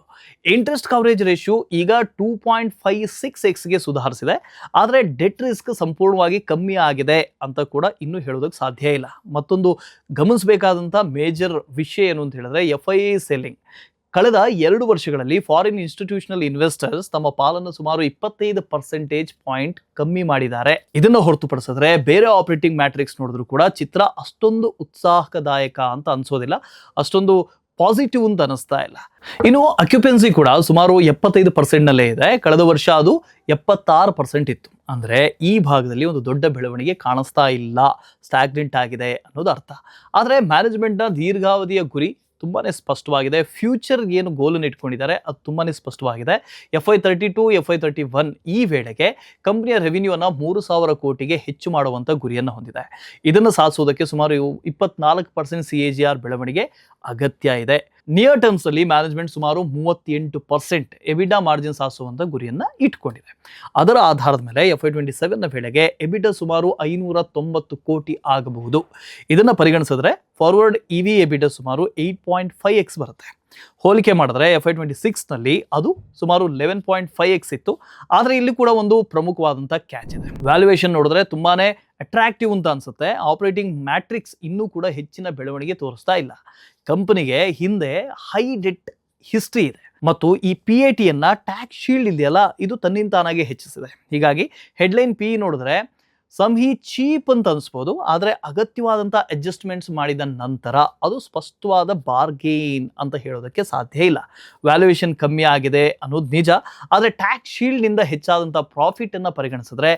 ಇಂಟ್ರೆಸ್ಟ್ ಕವರೇಜ್ ರೇಷಿಯೋ ಈಗ 2.56xಗೆ ಸುಧಾರಿಸಿದೆ. ಆದರೆ ಡೆಟ್ ರಿಸ್ಕ್ ಸಂಪೂರ್ಣವಾಗಿ ಕಮ್ಮಿ ಆಗಿದೆ ಅಂತ ಕೂಡ ಇನ್ನೂ ಹೇಳೋದಕ್ಕೆ ಸಾಧ್ಯ ಇಲ್ಲ. ಮತ್ತೊಂದು ಗಮನಿಸಬೇಕಾದಂಥ ಮೇಜರ್ ವಿಷಯ ಏನು ಅಂತ ಹೇಳಿದ್ರೆ FII ಸೆಲ್ಲಿಂಗ್. ಕಳೆದ 2 ವರ್ಷಗಳಲ್ಲಿ ಫಾರಿನ್ ಇನ್ಸ್ಟಿಟ್ಯೂಷನಲ್ ಇನ್ವೆಸ್ಟರ್ಸ್ ತಮ್ಮ ಪಾಲನ್ನು ಸುಮಾರು 25% ಪಾಯಿಂಟ್ ಕಮ್ಮಿ ಮಾಡಿದ್ದಾರೆ. ಇದನ್ನು ಹೊರತುಪಡಿಸಿದ್ರೆ ಬೇರೆ ಆಪರೇಟಿಂಗ್ ಮ್ಯಾಟ್ರಿಕ್ಸ್ ನೋಡಿದ್ರು ಕೂಡ ಚಿತ್ರ ಅಷ್ಟೊಂದು ಉತ್ಸಾಹದಾಯಕ ಅಂತ ಅನ್ಸೋದಿಲ್ಲ, ಅಷ್ಟೊಂದು ಪಾಸಿಟಿವ್ ಅಂತ ಅನಿಸ್ತಾ ಇಲ್ಲ. ಇನ್ನು ಅಕ್ಯುಪೆನ್ಸಿ ಕೂಡ ಸುಮಾರು 75%ನಲ್ಲೇ ಇದೆ. ಕಳೆದ ವರ್ಷ ಅದು 76% ಇತ್ತು. ಅಂದರೆ ಈ ಭಾಗದಲ್ಲಿ ಒಂದು ದೊಡ್ಡ ಬೆಳವಣಿಗೆ ಕಾಣಿಸ್ತಾ ಇಲ್ಲ, ಸ್ಟಾಗ್ನೆಂಟ್ ಆಗಿದೆ ಅನ್ನೋದು ಅರ್ಥ. ಆದರೆ ಮ್ಯಾನೇಜ್ಮೆಂಟ್ನ ದೀರ್ಘಾವಧಿಯ ಗುರಿ ತುಂಬಾನೇ ಸ್ಪಷ್ಟವಾಗಿದೆ. ಫ್ಯೂಚರ್ ಏನು ಗೋಲನ್ನು ಇಟ್ಕೊಂಡಿದ್ದಾರೆ ಅದು ತುಂಬಾನೇ ಸ್ಪಷ್ಟವಾಗಿದೆ. FY32 FY31 ಈ ವೇಳೆಗೆ ಕಂಪನಿಯ ರೆವಿನ್ಯೂ ಅನ್ನ 3,000 ಕೋಟಿಗೆ ಹೆಚ್ಚು ಮಾಡುವಂತ ಗುರಿಯನ್ನು ಹೊಂದಿದೆ. ಇದನ್ನು ಸಾಧಿಸುವುದಕ್ಕೆ ಸುಮಾರು 24% CAGR ಬೆಳವಣಿಗೆ ಅಗತ್ಯ ಇದೆ. ನಿಯರ್ ಟರ್ಮ್ಸ್ ಅಲ್ಲಿ ಮ್ಯಾನೇಜ್ಮೆಂಟ್ ಸುಮಾರು 38% ಎಬಿಟಾ ಮಾರ್ಜಿನ್ ಸಾಧಿಸುವಂತ ಗುರಿಯನ್ನ ಇಟ್ಕೊಂಡಿದೆ. ಅದರ ಆಧಾರದ ಮೇಲೆ FY27ನ ವೇಳೆಗೆ ಎಬಿಟಾ ಸುಮಾರು 590 ಕೋಟಿ ಆಗಬಹುದು. ಇದನ್ನ ಪರಿಗಣಿಸಿದ್ರೆ ಫಾರ್ವರ್ಡ್ EV ಎಬಿಟಾ ಸುಮಾರು 8.5x ಬರುತ್ತೆ. ಹೋಲಿಕೆ ಮಾಡಿದ್ರೆ FY26ನಲ್ಲಿ ಅದು ಸುಮಾರು 11.5x ಇತ್ತು. ಆದರೆ ಇಲ್ಲಿ ಕೂಡ ಒಂದು ಪ್ರಮುಖವಾದಂಥ ಕ್ಯಾಚ್ ಇದೆ. ವ್ಯಾಲ್ಯೂಯೇಷನ್ ನೋಡಿದ್ರೆ ತುಂಬಾನೇ ಅಟ್ರಾಕ್ಟಿವ್ ಅಂತ ಅನ್ಸುತ್ತೆ. ಆಪರೇಟಿಂಗ್ ಮ್ಯಾಟ್ರಿಕ್ಸ್ ಇನ್ನೂ ಕೂಡ ಹೆಚ್ಚಿನ ಬೆಳವಣಿಗೆ ತೋರಿಸ್ತಾ ಇಲ್ಲ. ಕಂಪನಿಗೆ ಹಿಂದೆ ಹೈ ಡೆಟ್ ಹಿಸ್ಟ್ರಿ ಇದೆ ಮತ್ತು ಈ PAT ಅನ್ನ ಟ್ಯಾಕ್ಸ್ ಶೀಲ್ಡ್ ಇದೆಯಲ್ಲ, ಇದು ತನ್ನಿಂತಾನಾಗೆ ಹೆಚ್ಚಿಸಿದೆ. ಹೀಗಾಗಿ ಹೆಡ್ಲೈನ್ PE ನೋಡಿದ್ರೆ ಸಂಹಿ ಚೀಪ್ ಅಂತ ಅನ್ಸ್ಬೋದು. ಆದರೆ ಅಗತ್ಯವಾದಂಥ ಅಡ್ಜಸ್ಟ್ಮೆಂಟ್ಸ್ ಮಾಡಿದ ನಂತರ ಅದು ಸ್ಪಷ್ಟವಾದ ಬಾರ್ಗೇನ್ ಅಂತ ಹೇಳೋದಕ್ಕೆ ಸಾಧ್ಯ ಇಲ್ಲ. ವ್ಯಾಲ್ಯೂಯೇಷನ್ ಕಮ್ಮಿ ಆಗಿದೆ ಅನ್ನೋದು ನಿಜ. ಆದರೆ ಟ್ಯಾಕ್ಸ್ ಶೀಲ್ಡ್ನಿಂದ ಹೆಚ್ಚಾದಂಥ ಪ್ರಾಫಿಟನ್ನು ಪರಿಗಣಿಸಿದ್ರೆ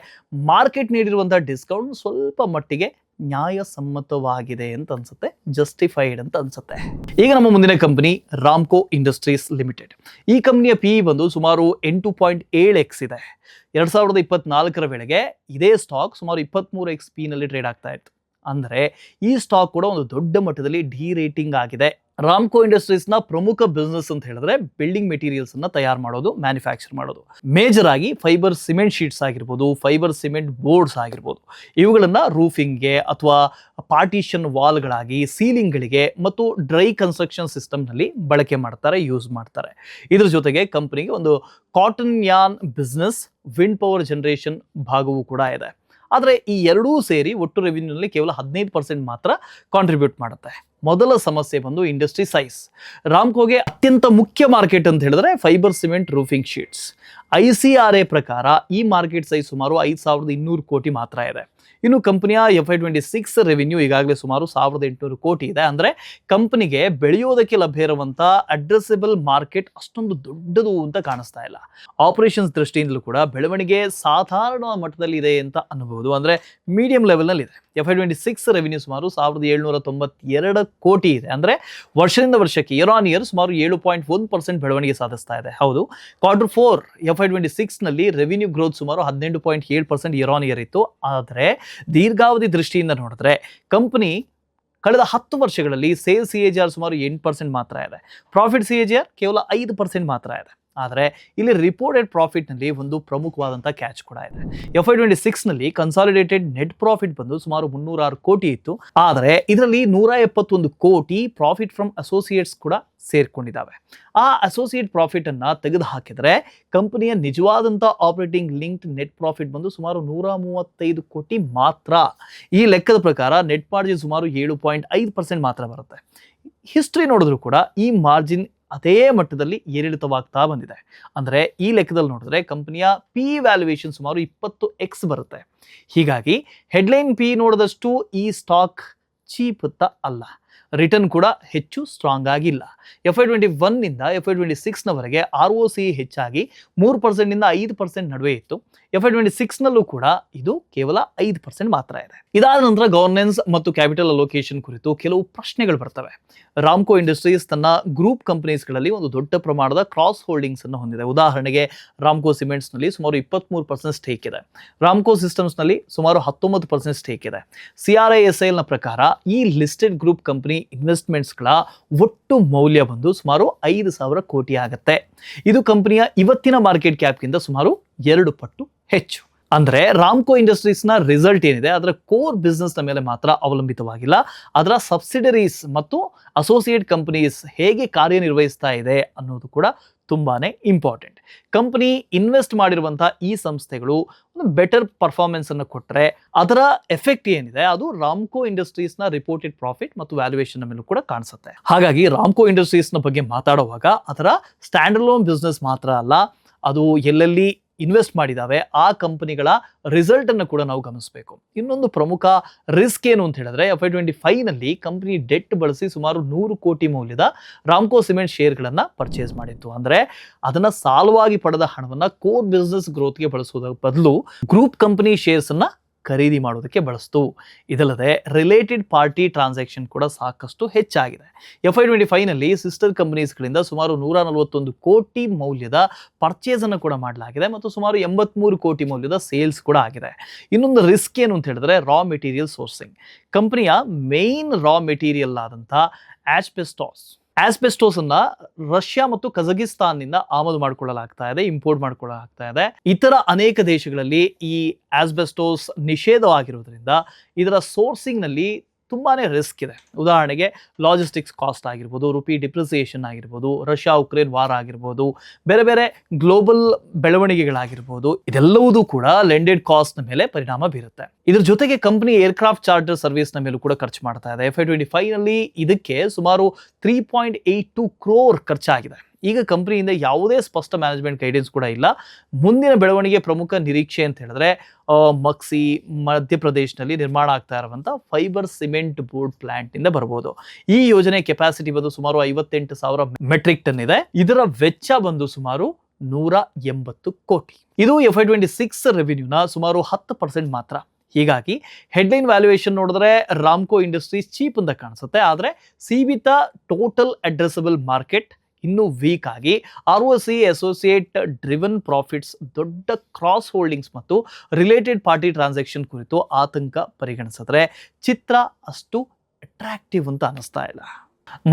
ಮಾರ್ಕೆಟ್ ನೀಡಿರುವಂಥ ಡಿಸ್ಕೌಂಟ್ ಸ್ವಲ್ಪ ಮಟ್ಟಿಗೆ ನ್ಯಾಯಸಮ್ಮತವಾಗಿದೆ ಅಂತ ಅನ್ಸುತ್ತೆ, ಜಸ್ಟಿಫೈಡ್ ಅಂತ ಅನ್ಸುತ್ತೆ. ಈಗ ನಮ್ಮ ಮುಂದಿನ ಕಂಪನಿ ರಾಮ್ಕೋ ಇಂಡಸ್ಟ್ರೀಸ್ ಲಿಮಿಟೆಡ್. ಈ ಕಂಪನಿಯ PE ಬಂದು ಸುಮಾರು 8.7x ಇದೆ. 2024ರ ವೇಳೆಗೆ ಇದೇ ಸ್ಟಾಕ್ ಸುಮಾರು 23x P ಟ್ರೇಡ್ ಆಗ್ತಾ ಇತ್ತು. ಅಂದರೆ ಈ ಸ್ಟಾಕ್ ಕೂಡ ಒಂದು ದೊಡ್ಡ ಮಟ್ಟದಲ್ಲಿ ರೇಟಿಂಗ್ ಆಗಿದೆ. ರಾಮ್ಕೋ ಇಂಡಸ್ಟ್ರೀಸ್ನ ಪ್ರಮುಖ ಬಿಸ್ನೆಸ್ ಅಂತ ಹೇಳಿದ್ರೆ ಬಿಲ್ಡಿಂಗ್ ಮೆಟೀರಿಯಲ್ಸ್ ಅನ್ನ ತಯಾರು ಮಾಡೋದು, ಮ್ಯಾನುಫ್ಯಾಕ್ಚರ್ ಮಾಡೋದು. ಮೇಜರ್ ಆಗಿ ಫೈಬರ್ ಸಿಮೆಂಟ್ ಶೀಟ್ಸ್ ಆಗಿರ್ಬೋದು, ಫೈಬರ್ ಸಿಮೆಂಟ್ ಬೋರ್ಡ್ಸ್ ಆಗಿರ್ಬೋದು, ಇವುಗಳನ್ನ ರೂಫಿಂಗ್ಗೆ ಅಥವಾ ಪಾರ್ಟಿಷನ್ ವಾಲ್ಗಳಾಗಿ, ಸೀಲಿಂಗ್ಗಳಿಗೆ ಮತ್ತು ಡ್ರೈ ಕನ್ಸ್ಟ್ರಕ್ಷನ್ ಸಿಸ್ಟಮ್ನಲ್ಲಿ ಬಳಕೆ ಮಾಡ್ತಾರೆ, ಯೂಸ್ ಮಾಡ್ತಾರೆ. ಇದ್ರ ಜೊತೆಗೆ ಕಂಪನಿಗೆ ಒಂದು ಕಾಟನ್ ಯಾನ್ ಬಿಸ್ನೆಸ್, ವಿಂಡ್ ಪವರ್ ಜನರೇಷನ್ ಭಾಗವೂ ಕೂಡ ಇದೆ. ಆದರೆ ಈ ಎರಡೂ ಸೇರಿ ಒಟ್ಟು ರೆವಿನ್ಯೂನಲ್ಲಿ ಕೇವಲ 15% ಮಾತ್ರ ಕಾಂಟ್ರಿಬ್ಯೂಟ್ ಮಾಡುತ್ತೆ. ಮೊದಲ ಸಮಸ್ಯೆ ಬಂದು ಇಂಡಸ್ಟ್ರಿ ಸೈಜ್. ರಾಮ್ಕೋಗೆ ಅತ್ಯಂತ ಮುಖ್ಯ ಮಾರ್ಕೆಟ್ ಅಂತ ಹೇಳಿದ್ರೆ fibre cement roofing sheets. ICRA ಪ್ರಕಾರ ಈ ಮಾರ್ಕೆಟ್ ಸೈಜ್ ಸುಮಾರು 5,200 ಕೋಟಿ ಮಾತ್ರ ಇದೆ. ಇನ್ನು ಕಂಪನಿಯ FY26 ರೆವಿನ್ಯೂ ಈಗಾಗಲೇ ಸುಮಾರು 1,800 ಕೋಟಿ ಇದೆ. ಅಂದರೆ ಕಂಪನಿಗೆ ಬೆಳೆಯೋದಕ್ಕೆ ಲಭ್ಯ ಇರುವಂಥ ಅಡ್ರೆಸಬಲ್ ಮಾರ್ಕೆಟ್ ಅಷ್ಟೊಂದು ದೊಡ್ಡದು ಅಂತ ಕಾಣಿಸ್ತಾ ಇಲ್ಲ. ಆಪರೇಷನ್ಸ್ ದೃಷ್ಟಿಯಿಂದಲೂ ಕೂಡ ಬೆಳವಣಿಗೆ ಸಾಧಾರಣ ಮಟ್ಟದಲ್ಲಿ ಇದೆ ಅಂತ ಅನ್ಬೋದು. ಅಂದರೆ ಮೀಡಿಯಂ ಲೆವೆಲ್ನಲ್ಲಿ ಇದೆ. FY26 ರೆವಿನ್ಯೂ ಸುಮಾರು 1,792 ಕೋಟಿ ಇದೆ. ಅಂದರೆ ವರ್ಷದಿಂದ ವರ್ಷಕ್ಕೆ ಇಯರ್ ಆನ್ ಇಯರ್ ಸುಮಾರು 7.1% ಬೆಳವಣಿಗೆ ಸಾಧಿಸ್ತಾ ಇದೆ. ಹೌದು, Q4 FY26ನಲ್ಲಿ ರೆವಿನ್ಯೂ ಗ್ರೋತ್ ಸುಮಾರು 18.7% ಇಯರ್ ಆನ್ ಇಯರ್ ಇತ್ತು. ಆದರೆ ದೀರ್ಘಾವಧಿ ದೃಷ್ಟಿಯಿಂದ ನೋಡಿದ್ರೆ ಕಂಪನಿ ಕಳೆದ 10 ವರ್ಷಗಳಲ್ಲಿ ಸೇಲ್ಸ್ CAGR ಸುಮಾರು 8% ಮಾತ್ರ ಇದೆ. ಪ್ರಾಫಿಟ್ CAGR ಕೇವಲ 5% ಮಾತ್ರ ಇದೆ. ಆದರೆ ಇಲ್ಲಿ ರಿಪೋರ್ಟೆಡ್ ಪ್ರಾಫಿಟ್ನಲ್ಲಿ ಒಂದು ಪ್ರಮುಖವಾದಂಥ ಕ್ಯಾಚ್ ಕೂಡ ಇದೆ. FY26ನಲ್ಲಿ ಕನ್ಸಾಲಿಡೇಟೆಡ್ ನೆಟ್ ಪ್ರಾಫಿಟ್ ಬಂದು ಸುಮಾರು 306 ಕೋಟಿ ಇತ್ತು. ಆದರೆ ಇದರಲ್ಲಿ 171 ಕೋಟಿ ಪ್ರಾಫಿಟ್ ಫ್ರಮ್ ಅಸೋಸಿಯೇಟ್ಸ್ ಕೂಡ ಸೇರ್ಕೊಂಡಿದ್ದಾವೆ. ಆ ಅಸೋಸಿಯೇಟ್ ಪ್ರಾಫಿಟ್ ಅನ್ನ ತೆಗೆದು ಹಾಕಿದರೆ ಕಂಪನಿಯ ನಿಜವಾದಂಥ ಆಪರೇಟಿಂಗ್ ಲಿಂಕ್ಡ್ ನೆಟ್ ಪ್ರಾಫಿಟ್ ಬಂದು ಸುಮಾರು 135 ಕೋಟಿ ಮಾತ್ರ. ಈ ಲೆಕ್ಕದ ಪ್ರಕಾರ ನೆಟ್ ಮಾರ್ಜಿನ್ ಸುಮಾರು 7.5% ಮಾತ್ರ ಬರುತ್ತೆ. ಹಿಸ್ಟ್ರಿ ನೋಡಿದ್ರು ಕೂಡ ಈ ಮಾರ್ಜಿನ್ ಅದೇ ಮಟ್ಟದಲ್ಲಿ ಏರಿಳಿತವಾಗ್ತಾ ಬಂದಿದೆ. ಅಂದರೆ ಈ ಲೆಕ್ಕದಲ್ಲಿ ನೋಡಿದ್ರೆ ಕಂಪನಿಯ ಪಿ ವ್ಯಾಲ್ಯೂಯೇಷನ್ ಸುಮಾರು 20x ಬರುತ್ತೆ. ಹೀಗಾಗಿ ಹೆಡ್ಲೈನ್ ಪಿ ನೋಡಿದಷ್ಟು ಈ ಸ್ಟಾಕ್ ಚೀಪ್ ಅಲ್ಲ. ರಿಟರ್ನ್ ಕೂಡ ಹೆಚ್ಚು ಸ್ಟ್ರಾಂಗ್ ಆಗಿಲ್ಲ. FY21ನಿಂದ FY26ನವರೆಗೆ ROCE ಹೆಚ್ಚಾಗಿ 3% ನಿಂದ 5% ನಡುವೆ ಇತ್ತು. FY26ನಲ್ಲೂ ಕೂಡ ಇದು ಕೇವಲ 5% ಮಾತ್ರ ಇದೆ. ಇದಾದ ನಂತರ ಗವರ್ನೆನ್ಸ್ ಮತ್ತು ಕ್ಯಾಪಿಟಲ್ ಅಲೋಕೇಶನ್ ಕುರಿತು ಕೆಲವು ಪ್ರಶ್ನೆಗಳು ಬರ್ತವೆ. ರಾಮ್ಕೋ ಇಂಡಸ್ಟ್ರೀಸ್ ತನ್ನ ಗ್ರೂಪ್ ಕಂಪನೀಸ್ಗಳಲ್ಲಿ ಒಂದು ದೊಡ್ಡ ಪ್ರಮಾಣದ ಕ್ರಾಸ್ ಹೋಲ್ಡಿಂಗ್ಸ್ ಅನ್ನು ಹೊಂದಿದೆ. ಉದಾಹರಣೆಗೆ ರಾಮ್ಕೋ ಸಿಮೆಂಟ್ಸ್ನಲ್ಲಿ ಸುಮಾರು 23% ಸ್ಟೇಕ್ ಇದೆ. ರಾಮ್ಕೋ ಸಿಸ್ಟಮ್ಸ್ನಲ್ಲಿ ಸುಮಾರು 19% ಸ್ಟೇಕ್ ಇದೆ. CRISL ನ ಪ್ರಕಾರ ಈ ಲಿಸ್ಟೆಡ್ ಗ್ರೂಪ್ ಕಂಪನಿ ಇನ್ವೆಸ್ಟ್ಮೆಂಟ್ಸ್ಗಳ ಒಟ್ಟು ಮೌಲ್ಯ ಬಂದು ಸುಮಾರು 5,000 ಕೋಟಿ ಆಗುತ್ತೆ. ಇದು ಕಂಪನಿಯ ಇವತ್ತಿನ ಮಾರ್ಕೆಟ್ ಕ್ಯಾಪ್ಗಿಂತ ಸುಮಾರು 2 ಪಟ್ಟು ಹೆಚ್ಚು. ಅಂದ್ರೆ ರಾಮ್ಕೋ ಇಂಡಸ್ಟ್ರೀಸ್ನ ರಿಸಲ್ಟ್ ಏನಿದೆ ಅದರ ಕೋರ್ ಬಿಸ್ನೆಸ್ನ ಮೇಲೆ ಮಾತ್ರ ಅವಲಂಬಿತವಾಗಿಲ್ಲ, ಅದರ ಸಬ್ಸಿಡರೀಸ್ ಮತ್ತು ಅಸೋಸಿಯೇಟ್ ಕಂಪನೀಸ್ ಹೇಗೆ ಕಾರ್ಯನಿರ್ವಹಿಸ್ತಾ ಇದೆ ಅನ್ನೋದು ಕೂಡ ತುಂಬಾನೇ ಇಂಪಾರ್ಟೆಂಟ್. ಕಂಪನಿ ಇನ್ವೆಸ್ಟ್ ಮಾಡಿರುವಂತಹ ಈ ಸಂಸ್ಥೆಗಳು ಒಂದು ಬೆಟರ್ ಪರ್ಫಾರ್ಮೆನ್ಸ್ ಅನ್ನು ಕೊಟ್ಟರೆ ಅದರ ಎಫೆಕ್ಟ್ ಏನಿದೆ ಅದು ರಾಮ್ಕೋ ಇಂಡಸ್ಟ್ರೀಸ್ನ ರಿಪೋರ್ಟೆಡ್ ಪ್ರಾಫಿಟ್ ಮತ್ತು ವ್ಯಾಲ್ಯೂಯೇಷನ್ ಮೇಲೂ ಕೂಡ ಕಾಣಿಸುತ್ತೆ. ಹಾಗಾಗಿ ರಾಮ್ಕೋ ಇಂಡಸ್ಟ್ರೀಸ್ನ ಬಗ್ಗೆ ಮಾತಾಡುವಾಗ ಅದರ ಸ್ಟ್ಯಾಂಡ್ ಅಲೋನ್ ಬಿಸ್ನೆಸ್ ಮಾತ್ರ ಅಲ್ಲ, ಅದು ಎಲ್ಲೆಲ್ಲಿ ಇನ್ವೆಸ್ಟ್ ಮಾಡಿದಾವೆ ಆ ಕಂಪನಿಗಳ ರಿಸಲ್ಟ್ ಅನ್ನು ಕೂಡ ನಾವು ಗಮನಿಸಬೇಕು. ಇನ್ನೊಂದು ಪ್ರಮುಖ ರಿಸ್ಕ್ ಏನು ಅಂತ ಹೇಳಿದ್ರೆ FY25ನಲ್ಲಿ ಕಂಪನಿ ಡೆಟ್ ಬಳಸಿ ಸುಮಾರು 100 ಕೋಟಿ ಮೌಲ್ಯದ ರಾಮ್ಕೋ ಸಿಮೆಂಟ್ ಶೇರ್ಗಳನ್ನ ಪರ್ಚೇಸ್ ಮಾಡಿತ್ತು. ಅಂದ್ರೆ ಅದನ್ನ ಸಾಲವಾಗಿ ಪಡೆದ ಹಣವನ್ನ ಕೋರ್ ಬಿಸ್ನೆಸ್ ಗ್ರೋತ್ಗೆ ಬಳಸುವುದರ ಬದಲು ಗ್ರೂಪ್ ಕಂಪನಿ ಶೇರ್ಸ್ ಅನ್ನ ಖರೀದಿ ಮಾಡೋದಕ್ಕೆ ಬಳಸ್ತು. ಇದಲ್ಲದೆ ರಿಲೇಟೆಡ್ ಪಾರ್ಟಿ ಟ್ರಾನ್ಸಾಕ್ಷನ್ ಕೂಡ ಸಾಕಷ್ಟು ಹೆಚ್ಚಾಗಿದೆ. FY25ನಲ್ಲಿ ಸಿಸ್ಟರ್ ಕಂಪನೀಸ್ಗಳಿಂದ ಸುಮಾರು 141 ಕೋಟಿ ಮೌಲ್ಯದ ಪರ್ಚೇಸ್ ಅನ್ನು ಕೂಡ ಮಾಡಲಾಗಿದೆ ಮತ್ತು ಸುಮಾರು 83 ಕೋಟಿ ಮೌಲ್ಯದ ಸೇಲ್ಸ್ ಕೂಡ ಆಗಿದೆ. ಇನ್ನೊಂದು ರಿಸ್ಕ್ ಏನು ಅಂತ ಹೇಳಿದ್ರೆ ರಾ ಮೆಟೀರಿಯಲ್ ಸೋರ್ಸಿಂಗ್. ಕಂಪನಿಯ ಮೇನ್ ರಾ ಮೆಟೀರಿಯಲ್ ಆದಂಥ ಆಸ್ಬೆಸ್ಟೋಸ್ ಅನ್ನ ರಷ್ಯಾ ಮತ್ತು ಕಜಕಿಸ್ತಾನ್ನಿಂದ ಆಮದು ಮಾಡಿಕೊಳ್ಳಲಾಗ್ತಾ ಇದೆ, ಇಂಪೋರ್ಟ್ ಮಾಡಿಕೊಳ್ಳಲಾಗ್ತಾ ಇದೆ. ಇತರ ಅನೇಕ ದೇಶಗಳಲ್ಲಿ ಈ ಆಸ್ಬೆಸ್ಟೋಸ್ ನಿಷೇಧವಾಗಿರುವುದರಿಂದ ಇದರ ಸೋರ್ಸಿಂಗ್ ನಲ್ಲಿ ತುಂಬಾನೇ ರಿಸ್ಕ್ ಇದೆ. ಉದಾಹರಣೆಗೆ ಲಾಜಿಸ್ಟಿಕ್ಸ್ ಕಾಸ್ಟ್ ಆಗಿರ್ಬೋದು, ರುಪಿ ಡಿಪ್ರಿಸಿಯೇಷನ್ ಆಗಿರ್ಬೋದು, ರಷ್ಯಾ ಉಕ್ರೇನ್ ವಾರ್ ಆಗಿರ್ಬೋದು, ಬೇರೆ ಬೇರೆ ಗ್ಲೋಬಲ್ ಬೆಳವಣಿಗೆಗಳಾಗಿರ್ಬೋದು, ಇದೆಲ್ಲವೂ ಕೂಡ ಲೆಂಡೆಡ್ ಕಾಸ್ಟ್ ನ ಮೇಲೆ ಪರಿಣಾಮ ಬೀರುತ್ತೆ. ಇದ್ರ ಜೊತೆಗೆ ಕಂಪನಿ ಏರ್ಕ್ರಾಫ್ಟ್ ಚಾರ್ಟರ್ ಸರ್ವಿಸ್ ನ ಮೇಲೂ ಕೂಡ ಖರ್ಚು ಮಾಡ್ತಾ ಇದೆ. FY25ನಲ್ಲಿ ಇದಕ್ಕೆ ಸುಮಾರು 3.82 crore ಖರ್ಚಾಗಿದೆ. ಈಗ ಕಂಪನಿಯಿಂದ ಯಾವುದೇ ಸ್ಪಷ್ಟ ಮ್ಯಾನೇಜ್ಮೆಂಟ್ ಗೈಡೆನ್ಸ್ ಕೂಡ ಇಲ್ಲ. ಮುಂದಿನ ಬೆಳವಣಿಗೆ ಪ್ರಮುಖ ನಿರೀಕ್ಷೆ ಅಂತ ಹೇಳಿದ್ರೆ ಮಕ್ಸಿ ಮಧ್ಯಪ್ರದೇಶನಲ್ಲಿ ನಿರ್ಮಾಣ ಆಗ್ತಾ ಇರುವಂತಹ ಫೈಬರ್ ಸಿಮೆಂಟ್ ಬೋರ್ಡ್ ಪ್ಲಾಂಟ್ ಇಂದ ಬರಬಹುದು. ಈ ಯೋಜನೆ ಕೆಪಾಸಿಟಿ ಬಂದು ಸುಮಾರು 58,000 ಮೆಟ್ರಿಕ್ ಟನ್ ಇದೆ. ಇದರ ವೆಚ್ಚ ಬಂದು ಸುಮಾರು 180 ಕೋಟಿ. ಇದು FY26 ರೆವಿನ್ಯೂನ ಸುಮಾರು 10% ಮಾತ್ರ. ಹೀಗಾಗಿ ಹೆಡ್ಲೈನ್ ವ್ಯಾಲ್ಯೂಯೇಷನ್ ನೋಡಿದ್ರೆ ರಾಮ್ಕೋ ಇಂಡಸ್ಟ್ರೀಸ್ ಚೀಪ್ ಅಂತ ಕಾಣಿಸುತ್ತೆ. ಆದರೆ ಸೀಮಿತ ಟೋಟಲ್ ಅಡ್ರೆಸಬಲ್ ಮಾರ್ಕೆಟ್ ಇನ್ನೂ ವೀಕ್ ಆಗಿ ROCE ಅಸೋಸಿಯೇಟ್ ಡ್ರಿವನ್ ಪ್ರಾಫಿಟ್ಸ್, ದೊಡ್ಡ ಕ್ರಾಸ್ ಹೋಲ್ಡಿಂಗ್ಸ್ ಮತ್ತು ರಿಲೇಟೆಡ್ ಪಾರ್ಟಿ ಟ್ರಾನ್ಸಾಕ್ಷನ್ ಕುರಿತು ಆತಂಕ ಪರಿಗಣಿಸಿದ್ರೆ ಚಿತ್ರ ಅಷ್ಟು ಅಟ್ರಾಕ್ಟಿವ್ ಅಂತ ಅನಿಸ್ತಾ ಇಲ್ಲ.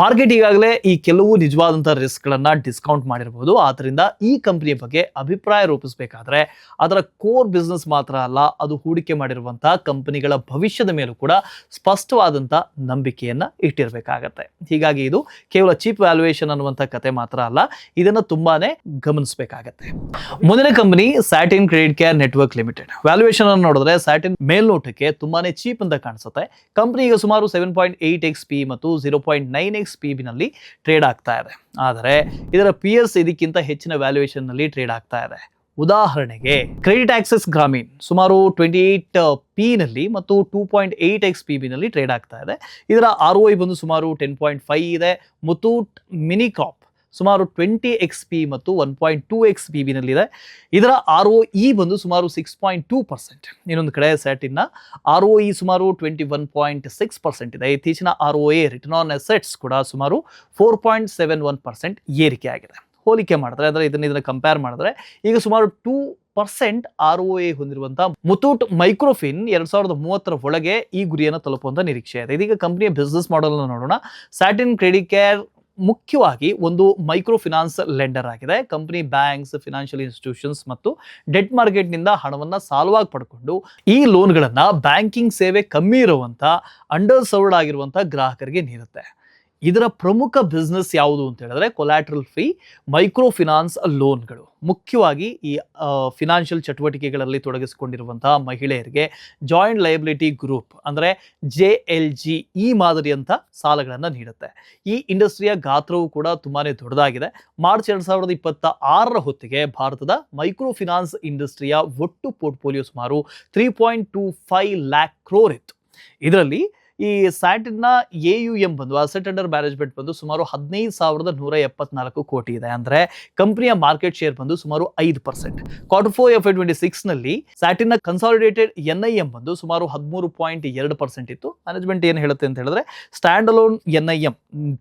ಮಾರ್ಕೆಟ್ ಈಗಾಗಲೇ ಈ ಕೆಲವು ನಿಜವಾದಂಥ ರಿಸ್ಕ್ಗಳನ್ನು ಡಿಸ್ಕೌಂಟ್ ಮಾಡಿರಬಹುದು. ಆದ್ದರಿಂದ ಈ ಕಂಪನಿಯ ಬಗ್ಗೆ ಅಭಿಪ್ರಾಯ ರೂಪಿಸಬೇಕಾದ್ರೆ ಅದರ ಕೋರ್ ಬಿಸ್ನೆಸ್ ಮಾತ್ರ ಅಲ್ಲ, ಅದು ಹೂಡಿಕೆ ಮಾಡಿರುವಂತಹ ಕಂಪನಿಗಳ ಭವಿಷ್ಯದ ಮೇಲೂ ಕೂಡ ಸ್ಪಷ್ಟವಾದಂಥ ನಂಬಿಕೆಯನ್ನು ಇಟ್ಟಿರಬೇಕಾಗತ್ತೆ. ಹೀಗಾಗಿ ಇದು ಕೇವಲ ಚೀಪ್ ವ್ಯಾಲ್ಯೂಯೇಷನ್ ಅನ್ನುವಂಥ ಕತೆ ಮಾತ್ರ ಅಲ್ಲ, ಇದನ್ನು ತುಂಬಾನೇ ಗಮನಿಸಬೇಕಾಗತ್ತೆ. ಮುಂದಿನ company satin credit care network limited. Valuation ಅನ್ನು ನೋಡಿದ್ರೆ ಸ್ಯಾಟಿನ್ ಮೇಲ್ನೋಟಕ್ಕೆ ತುಂಬಾನೇ ಚೀಪ್ ಅಂತ ಕಾಣಿಸುತ್ತೆ. ಕಂಪನಿ ಈಗ ಸುಮಾರು 7.8x PE ಮತ್ತು 0.9x PB ನಲ್ಲಿ ಟ್ರೇಡ್ ಆಗ್ತಾ ಇದೆ. ಆದರೆ ಇದರ ಪಿಯರ್ಸ್ ಇದಕ್ಕಿಂತ ಹೆಚ್ಚಿನ ವ್ಯಾಲ್ಯೂಯೇಷನ್ ನಲ್ಲಿ ಟ್ರೇಡ್ ಆಗ್ತಾ ಇದೆ. ಉದಾಹರಣೆಗೆ ಕ್ರೆಡಿಟ್ ಆಕ್ಸೆಸ್ ಗ್ರಾಮೀಣ್ ಸುಮಾರು 28p ನಲ್ಲಿ ಮತ್ತು 2.8x PB ನಲ್ಲಿ ಟ್ರೇಡ್ ಆಗ್ತಾ ಇದೆ. ಇದರ ROI ಬಂದು ಸುಮಾರು 10.5 ಇದೆ. ಮುತ್ತೂಟ್ ಮಿನಿಕಾಪ್ ಸುಮಾರು 20x PE ಮತ್ತು 1.2x PB ನಲ್ಲಿದೆ. ಇದರ ROE ಬಂದು ಸುಮಾರು 6.2%. ಇನ್ನೊಂದು ಕಡೆ ಸ್ಯಾಟಿನ್ನ ROE ಸುಮಾರು 21.6% ಇದೆ. ಇತ್ತೀಚಿನ ROA ರಿಟರ್ನ್ ಆನ್ ಅಸೆಟ್ಸ್ ಕೂಡ ಸುಮಾರು 4.71% ಏರಿಕೆ ಆಗಿದೆ. ಹೋಲಿಕೆ ಮಾಡಿದ್ರೆ ಅಂದರೆ ಇದನ್ನ ಕಂಪೇರ್ ಮಾಡಿದ್ರೆ ಈಗ ಸುಮಾರು 2% ROA ಹೊಂದಿರುವಂಥ ಮುತ್ತೂಟ್ ಮೈಕ್ರೋಫಿನ್ 2030 ಒಳಗೆ ಈ ಗುರಿಯನ್ನು ತಲುಪುವಂಥ ನಿರೀಕ್ಷೆ ಇದೆ. ಇದೀಗ ಕಂಪನಿಯ ಬಿಸ್ನೆಸ್ ಮಾಡೆಲ್ ನೋಡೋಣ. ಸ್ಯಾಟಿನ್ ಕ್ರೆಡಿಟ್ ಕೇರ್ ಮುಖ್ಯವಾಗಿ ಒಂದು ಮೈಕ್ರೋ ಫಿನಾನ್ಸ್ ಲೆಂಡರ್ ಆಗಿದೆ. ಕಂಪನಿ ಬ್ಯಾಂಕ್ಸ್, ಫಿನಾನ್ಷಿಯಲ್ ಇನ್ಸ್ಟಿಟ್ಯೂಷನ್ಸ್ ಮತ್ತು ಡೆಟ್ ಮಾರ್ಕೆಟ್ನಿಂದ ಹಣವನ್ನು ಸಾಲವಾಗಿ ಪಡ್ಕೊಂಡು ಈ ಲೋನ್ಗಳನ್ನು ಬ್ಯಾಂಕಿಂಗ್ ಸೇವೆ ಕಮ್ಮಿ ಇರುವಂಥ ಅಂಡರ್ ಸರ್ವ್ಡ್ ಆಗಿರುವಂಥ ಗ್ರಾಹಕರಿಗೆ ನೀಡುತ್ತೆ. ಇದರ ಪ್ರಮುಖ ಬಿಸ್ನೆಸ್ ಯಾವುದು ಅಂತ ಹೇಳಿದ್ರೆ ಕೊಲ್ಯಾಟ್ರಲ್ ಫ್ರೀ ಮೈಕ್ರೋ ಫಿನಾನ್ಸ್ ಲೋನ್ಗಳು. ಮುಖ್ಯವಾಗಿ ಈ ಫಿನಾನ್ಷಿಯಲ್ ಚಟುವಟಿಕೆಗಳಲ್ಲಿ ತೊಡಗಿಸಿಕೊಂಡಿರುವಂತಹ ಮಹಿಳೆಯರಿಗೆ ಜಾಯಿಂಟ್ ಲಯಬಿಲಿಟಿ ಗ್ರೂಪ್ ಅಂದರೆ JLG ಈ ಮಾದರಿಯಂಥ ಸಾಲಗಳನ್ನು ನೀಡುತ್ತೆ. ಈ ಇಂಡಸ್ಟ್ರಿಯ ಗಾತ್ರವು ಕೂಡ ತುಂಬಾ ದೊಡ್ಡದಾಗಿದೆ. ಮಾರ್ಚ್ 2026 ಹೊತ್ತಿಗೆ ಭಾರತದ ಮೈಕ್ರೋ ಫಿನಾನ್ಸ್ ಇಂಡಸ್ಟ್ರಿಯ ಒಟ್ಟು ಪೋರ್ಟ್ಫೋಲಿಯೋ ಸುಮಾರು 3.25 ಲ್ಯಾಕ್ ಕ್ರೋರ್ ಇತ್ತು. ಇದರಲ್ಲಿ ಈ ಸ್ಯಾಟಿನ AUM ಬಂದು ಅಸೆಟ್ ಅಂಡರ್ ಮ್ಯಾನೇಜ್ಮೆಂಟ್ ಬಂದು ಸುಮಾರು 15,174 ಕೋಟಿ ಇದೆ. ಅಂದರೆ ಕಂಪನಿಯ ಮಾರ್ಕೆಟ್ ಶೇರ್ ಬಂದು ಸುಮಾರು 5%. Q4 FY26 ನಲ್ಲಿ ಸ್ಯಾಟಿನ ಕನ್ಸಾಲಿಡೇಟೆಡ್ NIM ಬಂದು ಸುಮಾರು 13.2% ಇತ್ತು. ಮ್ಯಾನೇಜ್ಮೆಂಟ್ ಏನು ಹೇಳುತ್ತೆ ಅಂತ ಹೇಳಿದ್ರೆ ಸ್ಟ್ಯಾಂಡ್ ಅಲೋನ್ NIM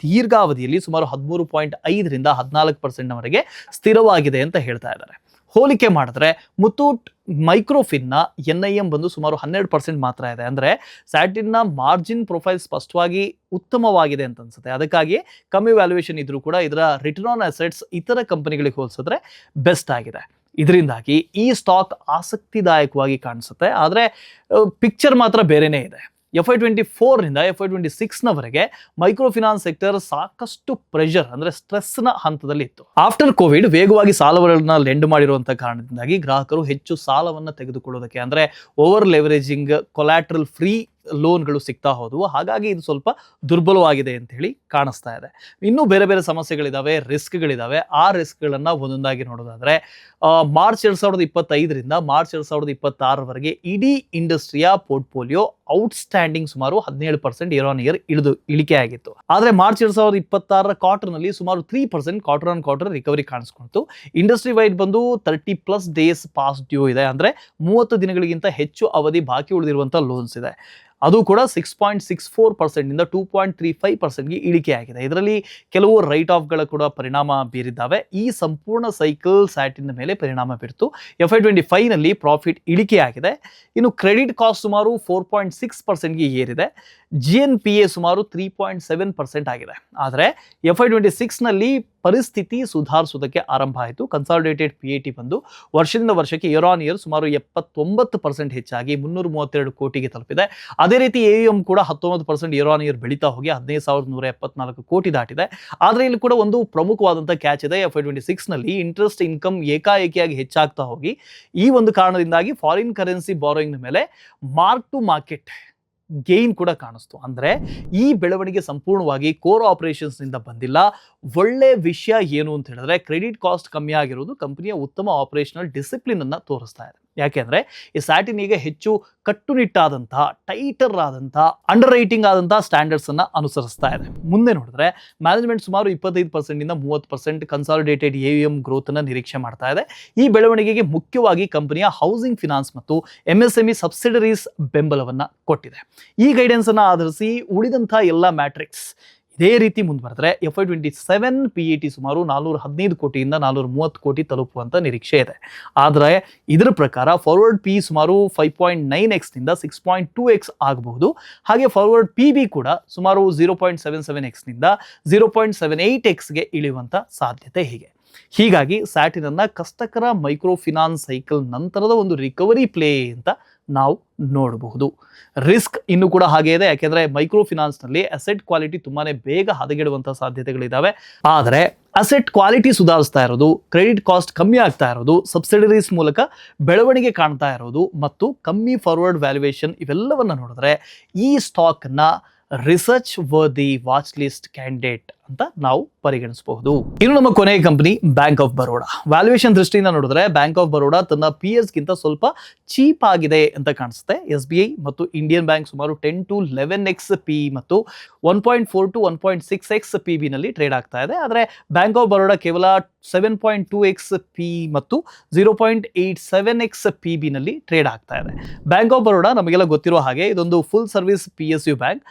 ದೀರ್ಘಾವಧಿಯಲ್ಲಿ ಸುಮಾರು 13.5ರಿಂದ 14%ವರೆಗೆ ಸ್ಥಿರವಾಗಿದೆ ಅಂತ ಹೇಳ್ತಾ ಇದ್ದಾರೆ. ಹೋಲಿಕೆ ಮಾಡಿದ್ರೆ ಮುತ್ತೂಟ್ ಮೈಕ್ರೋಫಿನ್ನ NIM ಬಂದು ಸುಮಾರು 12% ಮಾತ್ರ ಇದೆ. ಅಂದರೆ ಸ್ಯಾಟಿನ ಮಾರ್ಜಿನ್ ಪ್ರೊಫೈಲ್ ಸ್ಪಷ್ಟವಾಗಿ ಉತ್ತಮವಾಗಿದೆ ಅಂತ ಅನ್ಸುತ್ತೆ. ಅದಕ್ಕಾಗಿ ಕಮ್ಮಿ ವ್ಯಾಲ್ಯೂಯೇಷನ್ ಇದ್ರೂ ಕೂಡ ಇದರ ರಿಟರ್ನ್ ಆನ್ ಅಸೆಟ್ಸ್ ಇತರ ಕಂಪನಿಗಳಿಗೆ ಹೋಲಿಸಿದ್ರೆ ಬೆಸ್ಟ್ ಆಗಿದೆ. ಇದರಿಂದಾಗಿ ಈ ಸ್ಟಾಕ್ ಆಸಕ್ತಿದಾಯಕವಾಗಿ ಕಾಣಿಸುತ್ತೆ. ಆದರೆ ಪಿಕ್ಚರ್ ಮಾತ್ರ ಬೇರೆನೇ ಇದೆ. FY24ರಿಂದ FY26ನವರೆಗೆ ಮೈಕ್ರೋ ಫಿನಾನ್ಸ್ ಸೆಕ್ಟರ್ ಸಾಕಷ್ಟು ಪ್ರೆಷರ್ ಅಂದರೆ ಸ್ಟ್ರೆಸ್ನ ಹಂತದಲ್ಲಿ ಇತ್ತು. ಆಫ್ಟರ್ ಕೋವಿಡ್ ವೇಗವಾಗಿ ಸಾಲಗಳನ್ನು ಲೆಂಡ್ ಮಾಡಿರುವಂಥ ಕಾರಣದಿಂದಾಗಿ ಗ್ರಾಹಕರು ಹೆಚ್ಚು ಸಾಲವನ್ನು ತೆಗೆದುಕೊಳ್ಳೋದಕ್ಕೆ ಅಂದರೆ ಓವರ್ ಲೆವರೇಜಿಂಗ್, ಕೊಲ್ಯಾಟ್ರಲ್ ಫ್ರೀ ಲೋನ್ಗಳು ಸಿಗ್ತಾ ಹೋದವು. ಹಾಗಾಗಿ ಇದು ಸ್ವಲ್ಪ ದುರ್ಬಲವಾಗಿದೆ ಅಂತ ಹೇಳಿ ಕಾಣಿಸ್ತಾ ಇದೆ. ಇನ್ನೂ ಬೇರೆ ಬೇರೆ ಸಮಸ್ಯೆಗಳಿದ್ದಾವೆ, ರಿಸ್ಕ್ಗಳಿದ್ದಾವೆ. ಆ ರಿಸ್ಕ್ಗಳನ್ನು ಒಂದೊಂದಾಗಿ ನೋಡೋದಾದರೆ ಮಾರ್ಚ್ 2025ರಿಂದ ಮಾರ್ಚ್ 2026ವರೆಗೆ ಇಡೀ ಇಂಡಸ್ಟ್ರಿಯ ಪೋರ್ಟ್ಫೋಲಿಯೋ ಔಟ್ಸ್ಟ್ಯಾಂಡಿಂಗ್ ಸುಮಾರು 17% ಇಯರ್ ಆನ್ ಇಯರ್ ಇಳಿಕೆ ಆಗಿತ್ತು. ಆದರೆ ಮಾರ್ಚ್ 2026 ಕ್ವಾರ್ಟರ್ನಲ್ಲಿ ಸುಮಾರು 3% ಕ್ವಾರ್ಟರ್ ಆನ್ ಕ್ವಾರ್ಟರ್ ರಿಕವರಿ ಕಾಣಿಸ್ಕೊಳ್ತು. ಇಂಡಸ್ಟ್ರಿ ವೈಡ್ ಬಂದು 30+ ಡೇಸ್ ಪಾಸ್ಟ್ ಡ್ಯೂ ಇದೆ. ಅಂದರೆ 30 ದಿನಗಳಿಗಿಂತ ಹೆಚ್ಚು ಅವಧಿ ಬಾಕಿ ಉಳಿದಿರುವಂಥ ಲೋನ್ಸ್ ಇದೆ. ಅದು ಕೂಡ 6.64%ನಿಂದ 2.35%ಗೆ ಇಳಿಕೆ ಆಗಿದೆ. ಇದರಲ್ಲಿ ಕೆಲವು ರೈಟ್ ಆಫ್ಗಳ ಕೂಡ ಪರಿಣಾಮ ಬೀರಿದ್ದಾವೆ. ಈ ಸಂಪೂರ್ಣ ಸೈಕಲ್ ಸ್ಯಾಟಿನ ಮೇಲೆ ಪರಿಣಾಮ ಬೀರ್ತು. FY25ನಲ್ಲಿ ಪ್ರಾಫಿಟ್ ಇಳಿಕೆ ಆಗಿದೆ. ಇನ್ನು ಕ್ರೆಡಿಟ್ ಕಾಸ್ಟ್ ಸುಮಾರು 4.6%ಗೆ ಏರಿದೆ. GNPA ಸುಮಾರು 3.7% ಆಗಿದೆ. ಆದರೆ FY26ನಲ್ಲಿ ಪರಿಸ್ಥಿತಿ ಸುಧಾರಿಸೋದಕ್ಕೆ ಆರಂಭ ಆಯಿತು. ಕನ್ಸಾಲಿಡೇಟೆಡ್ PAT ಬಂದು ವರ್ಷದಿಂದ ವರ್ಷಕ್ಕೆ ಇಯರ್ ಆನ್ ಇಯರ್ ಸುಮಾರು 79% ಹೆಚ್ಚಾಗಿ 332 ಕೋಟಿಗೆ ತಲುಪಿದೆ. ಅದೇ ರೀತಿ AUM ಕೂಡ 19% ಇಯರ್ ಆನ್ ಇಯರ್ ಬೆಳೀತಾ ಹೋಗಿ 15,174 ಕೋಟಿ ದಾಟಿದೆ. ಆದರೆ ಇಲ್ಲಿ ಕೂಡ ಒಂದು ಪ್ರಮುಖವಾದಂಥ ಕ್ಯಾಚ್ ಇದೆ. FY26ನಲ್ಲಿ ಇಂಟ್ರೆಸ್ಟ್ ಇನ್ಕಮ್ ಏಕಾಏಕಿಯಾಗಿ ಹೆಚ್ಚಾಗ್ತಾ ಹೋಗಿ ಈ ಒಂದು ಕಾರಣದಿಂದಾಗಿ ಫಾರಿನ್ ಕರೆನ್ಸಿ ಬಾರೋಯಿಂಗ್ ಮೇಲೆ ಮಾರ್ಕ್ ಟು ಮಾರ್ಕೆಟ್ ಗೇನ್ ಕೂಡ ಕಾಣಿಸ್ತು. ಅಂದರೆ ಈ ಬೆಳವಣಿಗೆ ಸಂಪೂರ್ಣವಾಗಿ ಕೋರ್ ಆಪರೇಷನ್ಸ್ ನಿಂದ ಬಂದಿಲ್ಲ. ಒಳ್ಳೆ ವಿಷಯ ಏನು ಅಂತ ಹೇಳಿದ್ರೆ ಕ್ರೆಡಿಟ್ ಕಾಸ್ಟ್ ಕಮ್ಮಿ ಆಗಿರೋದು ಕಂಪನಿಯ ಉತ್ತಮ ಆಪರೇಷನಲ್ ಡಿಸಿಪ್ಲಿನ್ ಅನ್ನ ತೋರಿಸ್ತಾ ಇದೆ. ಯಾಕೆಂದ್ರೆ ಈ ಸ್ಯಾಟಿನ್ ಈಗ ಹೆಚ್ಚು ಕಟ್ಟುನಿಟ್ಟಾದಂತಹ, ಟೈಟರ್ ಆದಂತಹ, ಅಂಡರ್ ರೈಟಿಂಗ್ ಆದಂತಹ ಸ್ಟ್ಯಾಂಡರ್ಡ್ಸ್ ಅನ್ನ ಅನುಸರಿಸ್ತಾ ಇದೆ. ಮುಂದೆ ನೋಡಿದ್ರೆ ಮ್ಯಾನೇಜ್ಮೆಂಟ್ ಸುಮಾರು 25%ನಿಂದ 30% ಕನ್ಸಾಲಿಡೇಟೆಡ್ AUM ಗ್ರೋತ್ ಅನ್ನ ನಿರೀಕ್ಷೆ ಮಾಡ್ತಾ ಇದೆ. ಈ ಬೆಳವಣಿಗೆಗೆ ಮುಖ್ಯವಾಗಿ ಕಂಪನಿಯ ಹೌಸಿಂಗ್ ಫಿನಾನ್ಸ್ ಮತ್ತು MSME ಸಬ್ಸಿಡರೀಸ್ ಬೆಂಬಲವನ್ನ ಕೊಟ್ಟಿದೆ. ಈ ಗೈಡೆನ್ಸ್ ಅನ್ನ ಆಧರಿಸಿ ಉಳಿದಂತಹ ಎಲ್ಲ ಮ್ಯಾಟ್ರಿಕ್ಸ್ ಇದೇ ರೀತಿ ಮುಂದುವರೆದ್ರೆ FY27 PAT ಸುಮಾರು 415 ಕೋಟಿಯಿಂದ 430 ಕೋಟಿ ತಲುಪುವಂತ ನಿರೀಕ್ಷೆ ಇದೆ. ಆದರೆ ಇದರ ಪ್ರಕಾರ ಫಾರ್ವರ್ಡ್ PE ಸುಮಾರು 5.9x ನಿಂದ 6.2x ಆಗಬಹುದು. ಹಾಗೆ ಫಾರ್ವರ್ಡ್ PB ಕೂಡ ಸುಮಾರು 0.77x ನಿಂದ 0.78xಗೆ ಇಳಿಯುವಂತ ಸಾಧ್ಯತೆ ಹೀಗಾಗಿ ಸ್ಯಾಟಿನನ್ನ ಕಷ್ಟಕರ ಮೈಕ್ರೋ ಫಿನಾನ್ಸ್ ಸೈಕಲ್ ನಂತರದ ಒಂದು ರಿಕವರಿ ಪ್ಲೇ ಅಂತ ನಾವು ನೋಡಬಹುದು. ರಿಸ್ಕ್ ಇನ್ನು ಕೂಡ ಹಾಗೆ ಇದೆ. ಯಾಕೆಂದ್ರೆ ಮೈಕ್ರೋ ಫಿನಾನ್ಸ್ ನಲ್ಲಿ ಅಸೆಟ್ ಕ್ವಾಲಿಟಿ ತುಂಬಾನೇ ಬೇಗ ಹದಗೆಡುವಂತಹ ಸಾಧ್ಯತೆಗಳಿದಾವೆ. ಆದರೆ ಅಸೆಟ್ ಕ್ವಾಲಿಟಿ ಸುಧಾರಿಸ್ತಾ ಇರೋದು, ಕ್ರೆಡಿಟ್ ಕಾಸ್ಟ್ ಕಮ್ಮಿ ಆಗ್ತಾ ಇರೋದು, ಸಬ್ಸಿಡರೀಸ್ ಮೂಲಕ ಬೆಳವಣಿಗೆ ಕಾಣ್ತಾ ಇರೋದು ಮತ್ತು ಕಮ್ಮಿ ಫಾರ್ವರ್ಡ್ ವ್ಯಾಲ್ಯೂಯೇಷನ್ ಇವೆಲ್ಲವನ್ನ ನೋಡಿದ್ರೆ ಈ ಸ್ಟಾಕ್ ನ research worthy watch list candidate ಅಂತ ನಾವು ಪರಿಗಣಿಸಬಹುದು. ಇನ್ನು ನಮ್ಮ ಕೊನೆಯ company bank of Baroda. Valuation ದೃಷ್ಟಿಯಿಂದ ನೋಡಿದ್ರೆ ಬ್ಯಾಂಕ್ ಆಫ್ ಬರೋಡಾ ತನ್ನ PS ಗಿಂತ ಸ್ವಲ್ಪ ಚೀಪ್ ಆಗಿದೆ ಅಂತ ಕಾಣಿಸುತ್ತೆ. SBI ಮತ್ತು ಇಂಡಿಯನ್ ಬ್ಯಾಂಕ್ ಸುಮಾರು 10 to 11x PE ಮತ್ತು 1.4 to 1.6x PB ನಲ್ಲಿ ಟ್ರೇಡ್ ಆಗ್ತಾ ಇದೆ. ಆದರೆ ಬ್ಯಾಂಕ್ ಆಫ್ ಬರೋಡಾ ಕೇವಲ 7.2x PE ಮತ್ತು 0.87x PB ನಲ್ಲಿ ಟ್ರೇಡ್ ಆಗ್ತಾ ಇದೆ. ಬ್ಯಾಂಕ್ ಆಫ್ ಬರೋಡಾ ನಮಗೆಲ್ಲ ಗೊತ್ತಿರೋ ಹಾಗೆ ಇದೊಂದು full service PSU bank.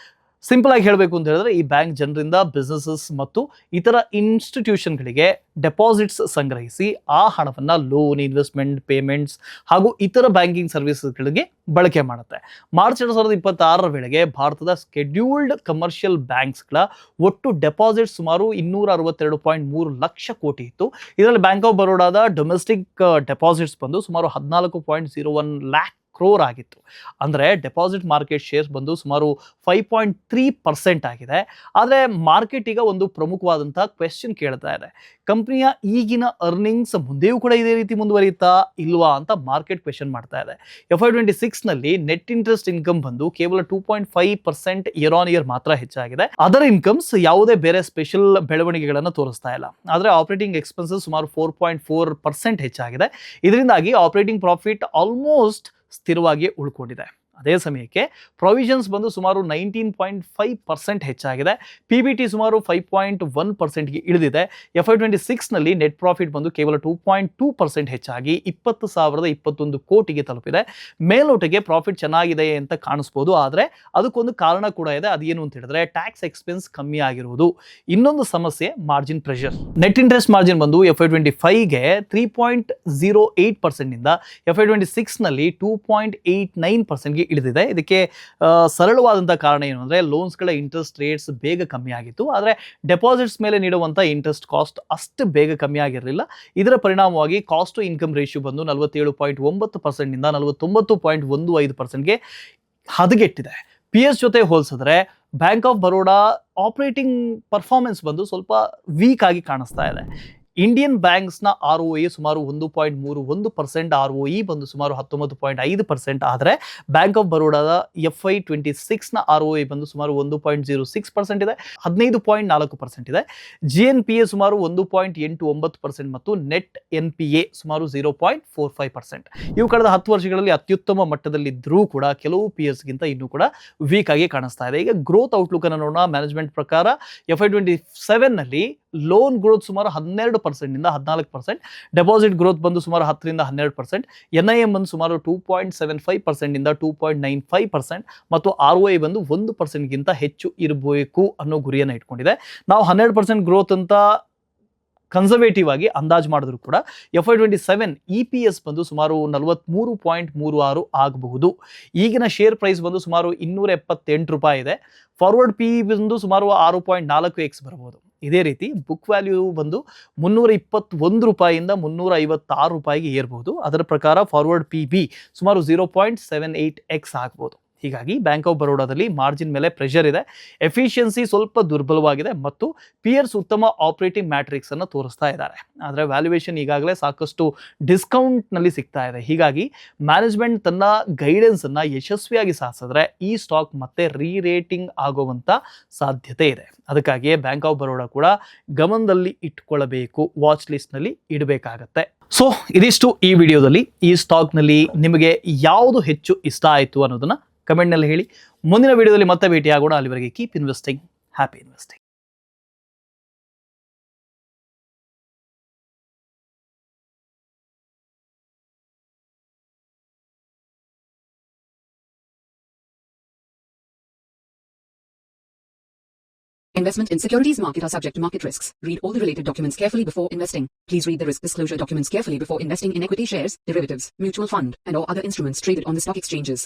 Simple ಆಗಿ ಹೇಳಬೇಕು ಅಂತ ಹೇಳಿದ್ರೆ ಈ ಬ್ಯಾಂಕ್ ಜನರಿಂದ ಬಿಸ್ನೆಸಸ್ ಮತ್ತು ಇತರ ಇನ್ಸ್ಟಿಟ್ಯೂಷನ್ಗಳಿಗೆ ಡೆಪಾಸಿಟ್ಸ್ ಸಂಗ್ರಹಿಸಿ ಆ ಹಣವನ್ನು ಲೋನ್, ಇನ್ವೆಸ್ಟ್ಮೆಂಟ್, ಪೇಮೆಂಟ್ಸ್ ಹಾಗೂ ಇತರ ಬ್ಯಾಂಕಿಂಗ್ ಸರ್ವಿಸಸ್ಗಳಿಗೆ ಬಳಕೆ ಮಾಡುತ್ತೆ. ಮಾರ್ಚ್ 2026 ವೇಳೆಗೆ ಭಾರತದ ಸ್ಕೆಡ್ಯೂಲ್ಡ್ ಕಮರ್ಷಿಯಲ್ ಬ್ಯಾಂಕ್ಸ್ಗಳ ಒಟ್ಟು ಡೆಪಾಸಿಟ್ ಸುಮಾರು 262.3 ಲಕ್ಷ ಕೋಟಿ ಇತ್ತು. ಇದರಲ್ಲಿ ಬ್ಯಾಂಕ್ ಆಫ್ ಬರೋಡಾದ ಡೊಮೆಸ್ಟಿಕ್ ಡೆಪಾಸಿಟ್ಸ್ ಬಂದು ಸುಮಾರು 14.01 ಲ್ಯಾಕ್ ಕ್ರೋರ್ ಆಗಿತ್ತು. ಅಂದರೆ ಡೆಪಾಸಿಟ್ ಮಾರ್ಕೆಟ್ ಶೇರ್ಸ್ ಬಂದು ಸುಮಾರು 5.3% ಆಗಿದೆ. ಆದರೆ ಮಾರ್ಕೆಟ್ ಈಗ ಒಂದು ಪ್ರಮುಖವಾದಂಥ ಕ್ವೆಶ್ಚನ್ ಕೇಳ್ತಾ ಇದೆ, ಕಂಪ್ನಿಯ ಈಗಿನ ಅರ್ನಿಂಗ್ಸ್ ಮುಂದೆಯೂ ಕೂಡ ಇದೇ ರೀತಿ ಮುಂದುವರಿಯುತ್ತಾ ಇಲ್ವಾ ಅಂತ ಮಾರ್ಕೆಟ್ ಕ್ವೆಶ್ಚನ್ ಮಾಡ್ತಾ ಇದೆ. FY26 ನಲ್ಲಿ ನೆಟ್ ಇಂಟ್ರೆಸ್ಟ್ ಇನ್ಕಮ್ ಬಂದು ಕೇವಲ 2.5% ಇಯರ್ ಆನ್ ಇಯರ್ ಮಾತ್ರ ಹೆಚ್ಚಾಗಿದೆ. ಅದರ್ ಇನ್ಕಮ್ಸ್ ಯಾವುದೇ ಬೇರೆ ಸ್ಪೆಷಲ್ ಬೆಳವಣಿಗೆಗಳನ್ನು ತೋರಿಸ್ತಾ ಇಲ್ಲ. ಆದರೆ ಆಪರೇಟಿಂಗ್ ಎಕ್ಸ್ಪೆನ್ಸಸ್ ಸುಮಾರು 4.4% ಹೆಚ್ಚಾಗಿದೆ. ಇದರಿಂದಾಗಿ ಆಪರೇಟಿಂಗ್ ಪ್ರಾಫಿಟ್ ಆಲ್ಮೋಸ್ಟ್ ಸ್ಥಿರವಾಗಿ ಉಳ್ಕೊಂಡಿದೆ. ಅದೇ ಸಮಯಕ್ಕೆ ಪ್ರೊವಿಷನ್ಸ್ ಬಂದು ಸುಮಾರು 19.5% ಹೆಚ್ಚಾಗಿದೆ. PBT ಸುಮಾರು 5.1%ಗೆ ಇಳಿದಿದೆ. FY26 ನಲ್ಲಿ ನೆಟ್ ಪ್ರಾಫಿಟ್ ಬಂದು ಕೇವಲ 2.2% ಹೆಚ್ಚಾಗಿ 20,021 ಕೋಟಿಗೆ ತಲುಪಿದೆ. ಮೇಲ್ನೋಟಕ್ಕೆ ಪ್ರಾಫಿಟ್ ಚೆನ್ನಾಗಿದೆ ಅಂತ ಕಾಣಿಸ್ಬೋದು, ಆದರೆ ಅದಕ್ಕೊಂದು ಕಾರಣ ಕೂಡ ಇದೆ. ಅದೇನು ಅಂತ ಹೇಳಿದ್ರೆ ಟ್ಯಾಕ್ಸ್ ಎಕ್ಸ್ಪೆನ್ಸ್ ಕಮ್ಮಿ ಆಗಿರುವುದು. ಇನ್ನೊಂದು ಸಮಸ್ಯೆ margin pressure. Net interest margin ಬಂದು FY25ಗೆ 3.08% ನಿಂದ FY26 ನಲ್ಲಿ 2.89% ಇಳಿದಿದೆ. ಇದಕ್ಕೆ ಸರಳವಾದಂಥ ಕಾರಣ ಏನು ಅಂದರೆ ಲೋನ್ಸ್ಗಳ ಇಂಟ್ರೆಸ್ಟ್ ರೇಟ್ಸ್ ಬೇಗ ಕಮ್ಮಿ ಆಗಿತ್ತು, ಆದರೆ ಡೆಪಾಸಿಟ್ಸ್ ಮೇಲೆ ನೀಡುವಂಥ ಇಂಟ್ರೆಸ್ಟ್ ಕಾಸ್ಟ್ ಅಷ್ಟು ಬೇಗ ಕಮ್ಮಿ ಆಗಿರಲಿಲ್ಲ. ಇದರ ಪರಿಣಾಮವಾಗಿ ಕಾಸ್ಟ್ ಟು ಇನ್ಕಮ್ ರೇಷಿಯೋ ಬಂದು 47.9% ನಿಂದ 49.15%ಗೆ ಹದಗೆಟ್ಟಿದೆ. PS ಜೊತೆ ಹೋಲಿಸಿದ್ರೆ bank of Baroda operating performance ಬಂದು ಸ್ವಲ್ಪ ವೀಕ್ ಆಗಿ ಕಾಣಿಸ್ತಾ ಇದೆ. ಇಂಡಿಯನ್ ಬ್ಯಾಂಕ್ಸ್ನ ROE ಸುಮಾರು 1.31%, ROE ಬಂದು ಸುಮಾರು 19.5%. ಆದರೆ ಬ್ಯಾಂಕ್ ಆಫ್ ಬರೋಡಾದ FY26ನ ROE ಬಂದು ಸುಮಾರು 1.06% ಇದೆ, 15.4% ಇದೆ. GNPA ಸುಮಾರು 1.89% ಮತ್ತು ನೆಟ್ NPA ಸುಮಾರು 0.45%. ಇವು ಕಳೆದ 10 ವರ್ಷಗಳಲ್ಲಿ ಅತ್ಯುತ್ತಮ ಮಟ್ಟದಲ್ಲಿದ್ದರೂ ಕೂಡ ಕೆಲವು PSಗಿಂತ ಇನ್ನೂ ಕೂಡ ವೀಕ್ ಆಗಿ ಕಾಣಿಸ್ತಾ ಇದೆ. ಈಗ ಗ್ರೋತ್ ಔಟ್ಲುಕ್ ಅನ್ನು ನೋಡೋಣ. ಮ್ಯಾನೇಜ್ಮೆಂಟ್ ಪ್ರಕಾರ FY27 ನಲ್ಲಿ ಲೋನ್ ಗ್ರೋತ್ ಸುಮಾರು 12% ನಿಂದ 14%, ಡೆಪಾಸಿಟ್ ಗ್ರೋತ್ ಬಂದು ಸುಮಾರು 10 ರಿಂದ 12%, NIM ಬಂದು ಸುಮಾರು 2.75% ನಿಂದ 2.95% ಮತ್ತು ROI ಬಂದು 1% ಗಿಂತ ಹೆಚ್ಚು ಇರಬೇಕು ಅನ್ನೋ ಗುರಿಯನ್ನು ಇಟ್ಕೊಂಡಿದೆ. ನಾವು 12% ಗ್ರೋತ್ ಅಂತ ಕನ್ಸರ್ವೇಟಿವ್ ಆಗಿ ಅಂದಾಜು ಮಾಡಿದ್ರು ಕೂಡ FY27 EPS ಬಂದು ಸುಮಾರು 43.36 ಆಗಬಹುದು. ಈಗಿನ ಶೇರ್ ಪ್ರೈಸ್ ಬಂದು ಸುಮಾರು 278 ರೂಪಾಯಿ ಇದೆ. ಫಾರ್ವರ್ಡ್ PE ಬಂದು ಸುಮಾರು 6.4x ಬರಬಹುದು. ಇದೇ ರೀತಿ ಬುಕ್ ವ್ಯಾಲ್ಯೂ ಬಂದು 321 ರೂಪಾಯಿಯಿಂದ 356 ರೂಪಾಯಿಗೆ ಏರ್ಬಹುದು. ಅದರ ಪ್ರಕಾರ ಫಾರ್ವರ್ಡ್ PB ಸುಮಾರು 0.78x ಆಗಬಹುದು. ಹೀಗಾಗಿ ಬ್ಯಾಂಕ್ ಆಫ್ ಬರೋಡಾದಲ್ಲಿ ಮಾರ್ಜಿನ್ ಮೇಲೆ ಪ್ರೆಷರ್ ಇದೆ, ಎಫಿಷಿಯನ್ಸಿ ಸ್ವಲ್ಪ ದುರ್ಬಲವಾಗಿದೆ ಮತ್ತು ಪಿಯರ್ಸ್ ಉತ್ತಮ ಆಪರೇಟಿಂಗ್ ಮ್ಯಾಟ್ರಿಕ್ಸ್ ಅನ್ನು ತೋರಿಸ್ತಾ ಇದ್ದಾರೆ. ಆದರೆ ವ್ಯಾಲ್ಯೂಯೇಷನ್ ಈಗಾಗಲೇ ಸಾಕಷ್ಟು ಡಿಸ್ಕೌಂಟ್ನಲ್ಲಿ ಸಿಗ್ತಾ ಇದೆ. ಹೀಗಾಗಿ ಮ್ಯಾನೇಜ್ಮೆಂಟ್ ತನ್ನ ಗೈಡೆನ್ಸ್ ಅನ್ನ ಯಶಸ್ವಿಯಾಗಿ ಸಾಧಿಸಿದ್ರೆ ಈ ಸ್ಟಾಕ್ ಮತ್ತೆ ರೀರೇಟಿಂಗ್ ಆಗುವಂತ ಸಾಧ್ಯತೆ ಇದೆ. ಅದಕ್ಕಾಗಿಯೇ ಬ್ಯಾಂಕ್ ಆಫ್ ಬರೋಡಾ ಕೂಡ ಗಮನದಲ್ಲಿ ಇಟ್ಕೊಳ್ಳಬೇಕು, ವಾಚ್ ಲಿಸ್ಟ್ ನಲ್ಲಿ ಇಡಬೇಕಾಗತ್ತೆ. ಸೊ ಇದಿಷ್ಟು ಈ ವಿಡಿಯೋದಲ್ಲಿ. ಈ ಸ್ಟಾಕ್ನಲ್ಲಿ ನಿಮಗೆ ಯಾವುದು ಹೆಚ್ಚು ಇಷ್ಟ ಆಯಿತು ಅನ್ನೋದನ್ನ ಕಮೆಂಟ್ನಲ್ಲಿ ಹೇಳಿ. ಮುಂದಿನ ವಿಡಿಯೋದಲ್ಲಿ ಮತ್ತೆ ಭೇಟಿಯಾಗೋಣ. ಅಲ್ಲಿವರೆಗೆ keep investing, happy investing. Investment in securities market are subject to market risks. Read all the related documents carefully before investing. Please read the risk disclosure documents carefully before investing in equity shares, derivatives, mutual fund, and or other instruments traded on the stock exchanges.